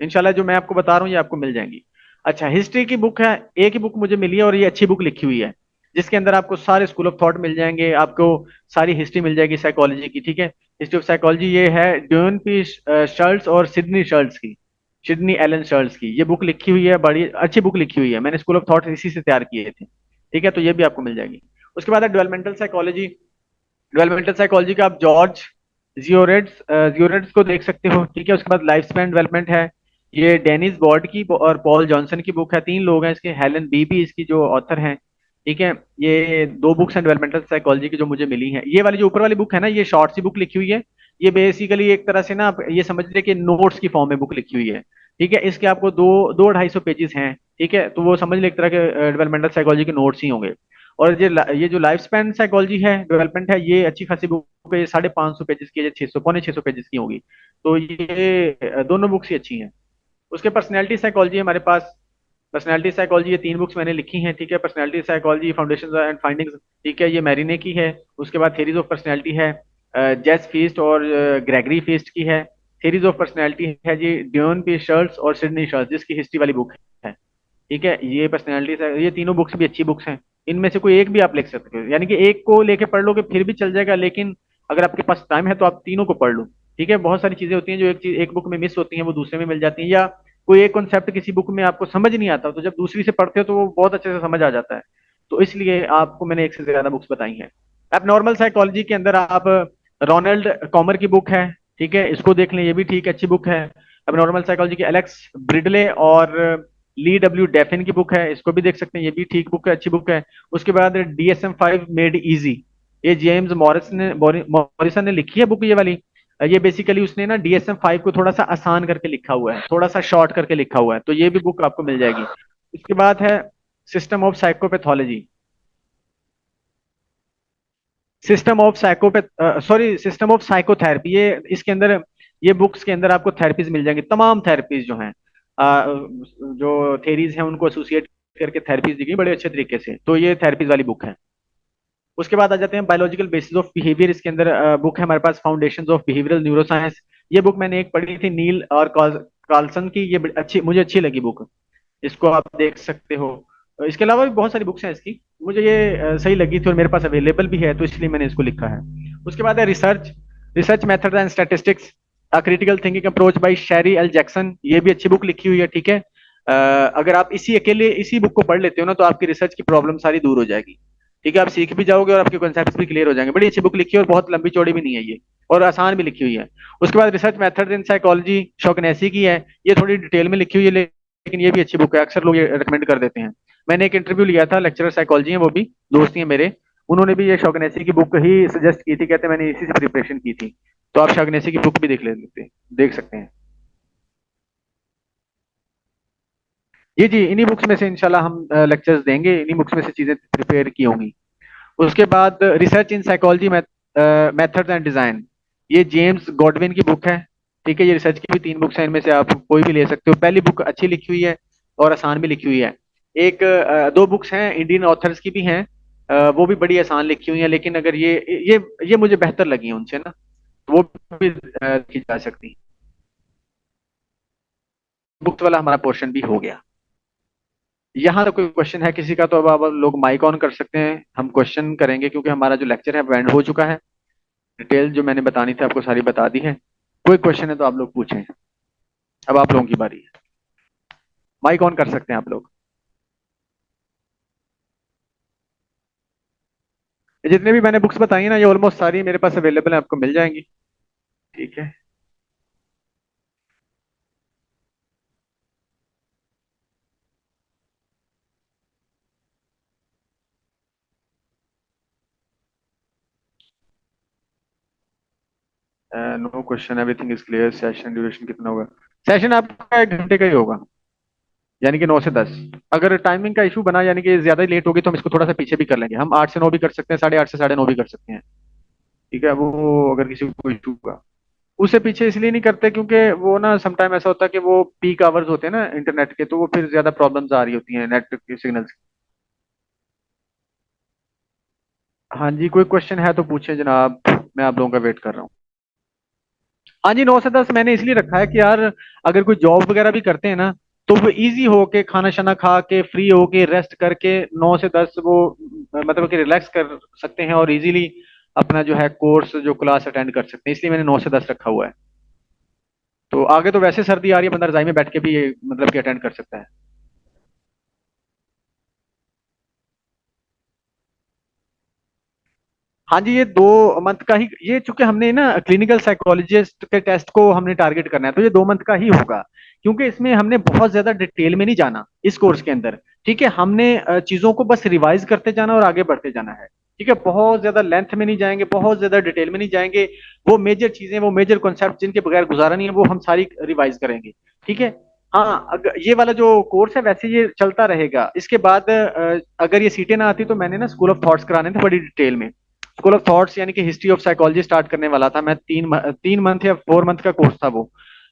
इंशाल्लाह जो मैं आपको बता रहा हूँ ये आपको मिल जाएंगी। अच्छा, हिस्ट्री की बुक है, एक ही बुक मुझे मिली है और ये अच्छी बुक लिखी हुई है, जिसके अंदर आपको सारे स्कूल ऑफ थॉट मिल जाएंगे, आपको सारी हिस्ट्री मिल जाएगी साइकोलॉजी की, ठीक है। हिस्ट्री ऑफ साइकोलॉजी ये है ड्यून पी शर्ल्स और सिडनी शर्ल्स की, सिडनी एलन शर्ल्स की ये बुक लिखी हुई है, बड़ी अच्छी बुक लिखी हुई है, मैंने स्कूल ऑफ थॉट इसी से तैयार किए थे। ठीक है, तो ये भी आपको मिल जाएगी। उसके बाद है डेवलपमेंटल साइकोलॉजी। डेवलपमेंटल साइकोलॉजी का आप जॉर्ज जियोरेट्स को देख सकते हो। ठीक है, उसके बाद लाइफ स्पैन डेवलपमेंट है, ये डेनिस बॉर्ड की और पॉल जॉनसन की बुक है, तीन लोग हैं इसके, हेलन बी भी इसकी जो ऑथर हैं। ठीक है, ये दो बुक्स हैं डेवलपमेंटल साइकोलॉजी की जो मुझे मिली हैं। ये वाली जो ऊपर वाली बुक है ना, ये शॉर्ट सी बुक लिखी हुई है, ये बेसिकली एक तरह से ना आप ये समझ लीजिए कि नोट्स की फॉर्म में बुक लिखी हुई है। ठीक है, इसके आपको दो दो 250 पेजेस हैं। ठीक है, तो वो समझ लीजिए एक तरह के डेवलपमेंटल साइकोलॉजी के नोट्स ही होंगे। और ये जो लाइफ स्पैन साइकोलॉजी है, डेवलपमेंट है, ये अच्छी खासी बुक है, ये 550 पेजेस की है, 600 पौने 600 पेजेस की होगी। तो ये दोनों बुक्स ही अच्छी हैं। उसके पर्सनैलिटी साइकोलॉजी हमारे पास, पर्सनैलिटी साइकोलॉजी ये तीन बुक्स मैंने लिखी हैं। ठीक है, personality psychology foundation and findings, ठीक है, ये मैरिने की है। उसके बाद थेरीज ऑफ पर्सनैलिटी है, जेस फीस्ट और ग्रेगरी फीस्ट की है। थेरीज ऑफ पर्सनैलिटी है जी ड्यून पी शर्ल्स और सिडनी शर्ल्स, जिसकी हिस्ट्री वाली बुक है। ठीक है, ये पर्सनैलिटी से ये तीनों बुक्स भी अच्छी बुक्स हैं। इनमें से कोई एक भी आप लिख सकते हो, यानी कि एक को लेके पढ़ लोगे फिर भी चल जाएगा, लेकिन अगर आपके पास टाइम है तो आप तीनों को पढ़ लो। ठीक है, बहुत सारी चीजें होती हैं जो एक चीज एक बुक में मिस होती हैं, वो दूसरे में मिल जाती हैं, या कोई एक कॉन्सेप्ट किसी बुक में आपको समझ नहीं आता तो जब दूसरी से पढ़ते हो तो वो बहुत अच्छे से समझ आ जाता है। तो इसलिए आपको मैंने एक से ज्यादा बुक्स बताई हैं। अब नॉर्मल साइकोलॉजी के अंदर आप रोनाल्ड कॉमर की बुक है, ठीक है, इसको देख लें, ये भी ठीक अच्छी बुक है। अब नॉर्मल साइकोलॉजी की एलेक्स ब्रिडले और ली डब्ल्यू डेफिन की बुक है, इसको भी देख सकते हैं, ये भी ठीक बुक है, अच्छी बुक है। उसके बाद DSM-5 मेड इजी, ये जेम्स मॉरिसन ने लिखी है बुक ये वाली। ये बेसिकली उसने ना DSM-5 को थोड़ा सा आसान करके लिखा हुआ है, थोड़ा सा शॉर्ट करके लिखा हुआ है, तो ये भी बुक आपको मिल जाएगी। उसके बाद है system of psychopathology, system of psychopath sorry system of psychotherapy, ये इसके अंदर, ये बुक्स के अंदर आपको थेरेपीज मिल जाएंगी, तमाम थेरेपीज जो हैं, जो थेरीज हैं उनको एसोसिएट करके थेरेपीज दी गई बड़े अच्छे तरीके से, तो ये थेरेपीज वाली बुक है। उसके बाद आ जाते हैं बायोलॉजिकल बेसिस ऑफ बिहेवियर, इसके अंदर बुक है हमारे पास फाउंडेशंस ऑफ बिहेवियरल न्यूरोसाइंस। ये बुक मैंने एक पढ़ी थी नील और कार्लसन की, ये अच्छी, मुझे अच्छी लगी बुक, इसको आप देख सकते हो। इसके अलावा भी बहुत सारी बुक्स हैं इसकी, मुझे ये सही लगी थी और मेरे पास अवेलेबल भी है, तो इसलिए मैंने इसको लिखा है। उसके बाद है research, research method and statistics, a critical thinking approach by Sheri L Jackson, ये भी अच्छी बुक लिखी हुई है। ठीक है, अगर आप इसी अकेले इसी बुक को पढ़ लेते हो ना, तो आपकी रिसर्च की प्रॉब्लम सारी दूर हो जाएगी। ठीक है, आप सीख भी जाओगे और आपके कॉन्सेप्ट्स भी क्लियर हो जाएंगे। बड़ी अच्छी बुक लिखी है और बहुत लंबी चौड़ी भी नहीं है ये, और आसान भी लिखी हुई है। उसके बाद रिसर्च मेथड इन साइकोलॉजी शौकनेसी की है, ये थोड़ी डिटेल में लिखी हुई है, लेकिन ये भी अच्छी बुक है, अक्सर लोग ये रिकमेंड कर देते हैं। मैंने एक इंटरव्यू लिया था, लेक्चरर साइकोलॉजी है वो भी, दोस्त ही है मेरे, उन्होंने भी ये शौकनेसी की बुक ही सजेस्ट की थी, कहते मैंने इसी से प्रिपरेशन की थी। तो आप शौकनेसी की बुक भी देख सकते हैं। जी जी, इन्हीं बुक्स में से इंशाल्लाह हम लेक्चर्स देंगे, इन्हीं बुक्स में से चीजें प्रिपेयर की होंगी। उसके बाद research in psychology methods and design, ये जेम्स गॉडविन की बुक है। ठीक है, ये रिसर्च की भी तीन बुक्स हैं, इनमें से आप कोई भी ले सकते हो, पहली बुक अच्छी लिखी हुई है और आसान भी लिखी हुई है। एक दो बुक्स हैं इंडियन ऑथर्स की भी हैं, वो भी बड़ी आसान लिखी हुई है, लेकिन अगर ये मुझे बेहतर लगी है उनसे ना, तो वो भी लिखी जा सकती। बुक्स वाला हमारा पोर्शन भी हो गया। यहाँ तो कोई क्वेश्चन है किसी का, तो अब आप लोग माइक ऑन कर सकते हैं, हम क्वेश्चन करेंगे, क्योंकि हमारा जो लेक्चर है वो एंड हो चुका है। डिटेल जो मैंने बतानी थी आपको सारी बता दी है। कोई क्वेश्चन है तो आप लोग पूछें, अब आप लोगों की बारी है, माइक ऑन कर सकते हैं आप लोग। ये जितने भी मैंने बुक्स बताई है ना, ये ऑलमोस्ट सारी मेरे पास अवेलेबल है, आपको मिल जाएंगी। ठीक है, no question, everything is clear. Session duration कितना होगा? सेशन आपका 1 घंटे का ही होगा, यानी कि 9 से 10। अगर टाइमिंग का इशू बना, यानी कि ज्यादा लेट होगी, तो हम इसको थोड़ा सा पीछे भी कर लेंगे, हम 8 से 9 भी कर सकते हैं, 8:30 से 9:30 भी कर सकते हैं। ठीक है, वो अगर किसी को इशू होगा, उसे पीछे इसलिए नहीं करते क्योंकि वो ना समटाइम ऐसा होता है कि वो पीक आवर्स होते हैं ना इंटरनेट के, तो वो फिर ज्यादा प्रॉब्लम्स आ रही होती हैं नेट के सिग्नल्स। हाँ जी, कोई क्वेश्चन है तो पूछें जनाब, मैं आप लोगों का वेट कर रहा हूँ। हाँ जी, 9 से 10 मैंने इसलिए रखा है कि यार अगर कोई जॉब वगैरह भी करते हैं ना, तो वो इजी होके खाना शाना खा के फ्री होके रेस्ट करके 9 से 10 वो मतलब कि रिलैक्स कर सकते हैं और इजीली अपना जो है कोर्स जो क्लास अटेंड कर सकते हैं, इसलिए मैंने 9 से 10 रखा हुआ है। तो आगे तो वैसे सर्दी आ रही है, बंदा रजाई में बैठ के भी ये मतलब कि अटेंड कर सकता है। हाँ जी, ये 2 मंथ का ही, ये चूंकि हमने ना क्लिनिकल साइकोलॉजिस्ट के टेस्ट को हमने टारगेट करना है, तो ये 2 मंथ का ही होगा। क्योंकि इसमें हमने बहुत ज्यादा डिटेल में नहीं जाना इस कोर्स के अंदर। ठीक है, हमने चीजों को बस रिवाइज करते जाना और आगे बढ़ते जाना है। ठीक है, बहुत ज्यादा लेंथ में नहीं जाएंगे, बहुत ज्यादा डिटेल में नहीं जाएंगे। वो मेजर चीजें, वो मेजर कॉन्सेप्ट जिनके बगैर गुजारा नहीं है, वो हम सारी रिवाइज करेंगे। ठीक है। हाँ, अगर ये वाला जो कोर्स है वैसे ये चलता रहेगा। इसके बाद अगर ये सीटें ना आती तो मैंने ना स्कूल ऑफ थॉट्स कराने थे बड़ी डिटेल में। स्कूल ऑफ थॉट्स यानी कि हिस्ट्री ऑफ साइकोलॉजी स्टार्ट करने वाला था मैं, 3 मंथ या 4 मंथ का कोर्स था वो।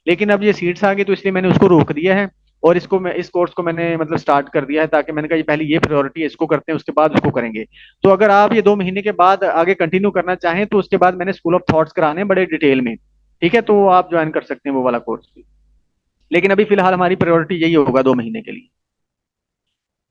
लेकिन अब ये सीट्स आ गई तो इसलिए मैंने उसको रोक दिया है। और इसको मैं, इस कोर्स को मैंने मतलब स्टार्ट कर दिया है, ताकि मैंने कहा ये पहले ये प्रायोरिटी है, इसको करते हैं उसके बाद उसको करेंगे। तो अगर आप ये 2 महीने के बाद आगे कंटिन्यू करना चाहें तो उसके बाद मैंने स्कूल ऑफ थॉट्स कराने हैं बड़े डिटेल में। ठीक है, तो आप ज्वाइन कर सकते हैं वो वाला कोर्स भी। लेकिन अभी फिलहाल हमारी प्रायोरिटी यही होगा 2 महीने के लिए।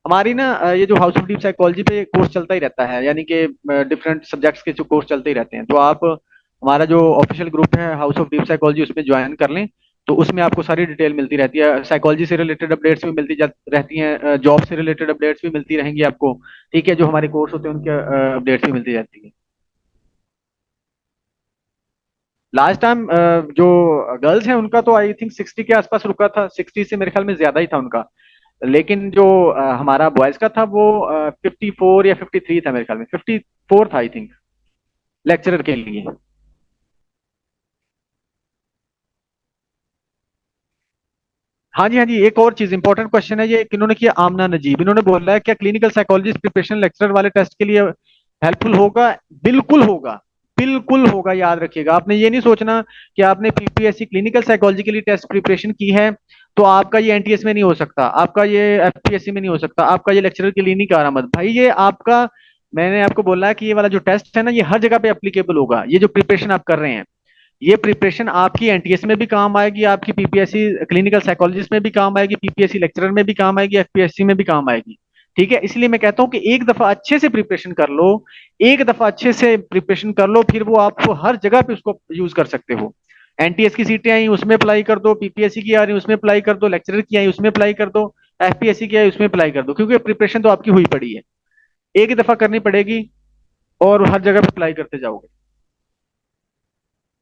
हमारी ना ये जो हाउस ऑफ डीप साइकोलॉजी पे कोर्स चलता ही रहता है, यानी कि डिफरेंट सब्जेक्ट्स के जो कोर्स चलते ही रहते हैं। तो आप हमारा जो ऑफिशियल ग्रुप है हाउस ऑफ डीप साइकोलॉजी, उसमें ज्वाइन कर लें। तो उसमें आपको सारी डिटेल मिलती रहती है, साइकोलॉजी से रिलेटेड अपडेट्स भी मिलती रहती हैं, जॉब से रिलेटेड अपडेट्स भी मिलती रहेंगी आपको। ठीक है, जो हमारे कोर्स होते हैं उनके अपडेट्स भी मिलती रहती है। लास्ट टाइम जो गर्ल्स हैं उनका तो आई थिंक 60 के आसपास रुका था, 60 से मेरे ख्याल में ज्यादा ही था उनका। लेकिन जो हमारा बॉयज का था वो 54 या 53 था, मेरे ख्याल में 54 था आई थिंक, लेक्चरर के लिए। हाँ जी, हाँ जी, एक और चीज इंपॉर्टेंट क्वेश्चन है ये, किन्होंने किया, आमना नजीब, इन्होंने बोला है क्या क्लिनिकल साइकोलॉजिस्ट प्रिपरेशन लेक्चरर वाले टेस्ट के लिए हेल्पफुल होगा? बिल्कुल होगा। बिल्कुल होगा, याद रखिएगा। आपने ये नहीं सोचना कि आपने पीपीएससी क्लिनिकल साइकोलॉजी के लिए टेस्ट प्रिपरेशन की है तो आपका ये एनटीएस में नहीं हो सकता, आपका ये एफपीएससी में नहीं हो सकता, आपका ये लेक्चरर के लिए नहीं करा मत भाई, ये आपका, मैंने आपको बोला है कि ये वाला जो टेस्ट है ना, ये हर जगह पे एप्लीकेबल होगा। ये जो प्रिपरेशन आप कर रहे हैं, ये प्रिपरेशन आपकी एनटीएस में भी काम आएगी, आपकी पीपीएससी क्लिनिकल साइकोलॉजिस्ट में भी काम आएगी, पीपीएससी लेक्चरर में भी काम आएगी, एफपीएससी में भी काम आएगी। ठीक है, इसलिए मैं कहता हूं कि एक दफा अच्छे से प्रिपरेशन कर लो। एक दफा अच्छे से प्रिपरेशन कर लो, फिर वो आपको हर जगह पे उसको यूज कर सकते हो। एनटीएस की सीटें आई उसमें अप्लाई कर दो, पीपीएससी की आ रही उसमें अप्लाई कर दो, लेक्चरर की आई उसमें अप्लाई कर दो, एफपीएससी की आई उसमें अप्लाई कर दो, क्योंकि प्रिपरेशन तो आपकी हुई पड़ी है, एक ही दफा करनी पड़ेगी और हर जगह पे अप्लाई करते जाओगे।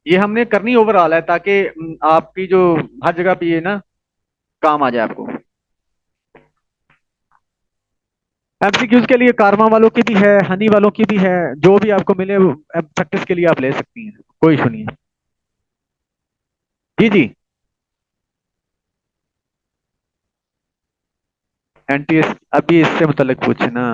ये हमने करनी ओवरऑल है, ताकि आपकी जो हर जगह पे ये ना काम आ जाए आपको। एमसीक्यूज के लिए कारमा वालों की भी है, हनी वालों की भी है, जो भी आपको मिले प्रैक्टिस के लिए आप ले सकती हैं, कोई इशू नहीं है। जी जी। एनटीएस अभी इससे मुतल्लिक पूछे ना।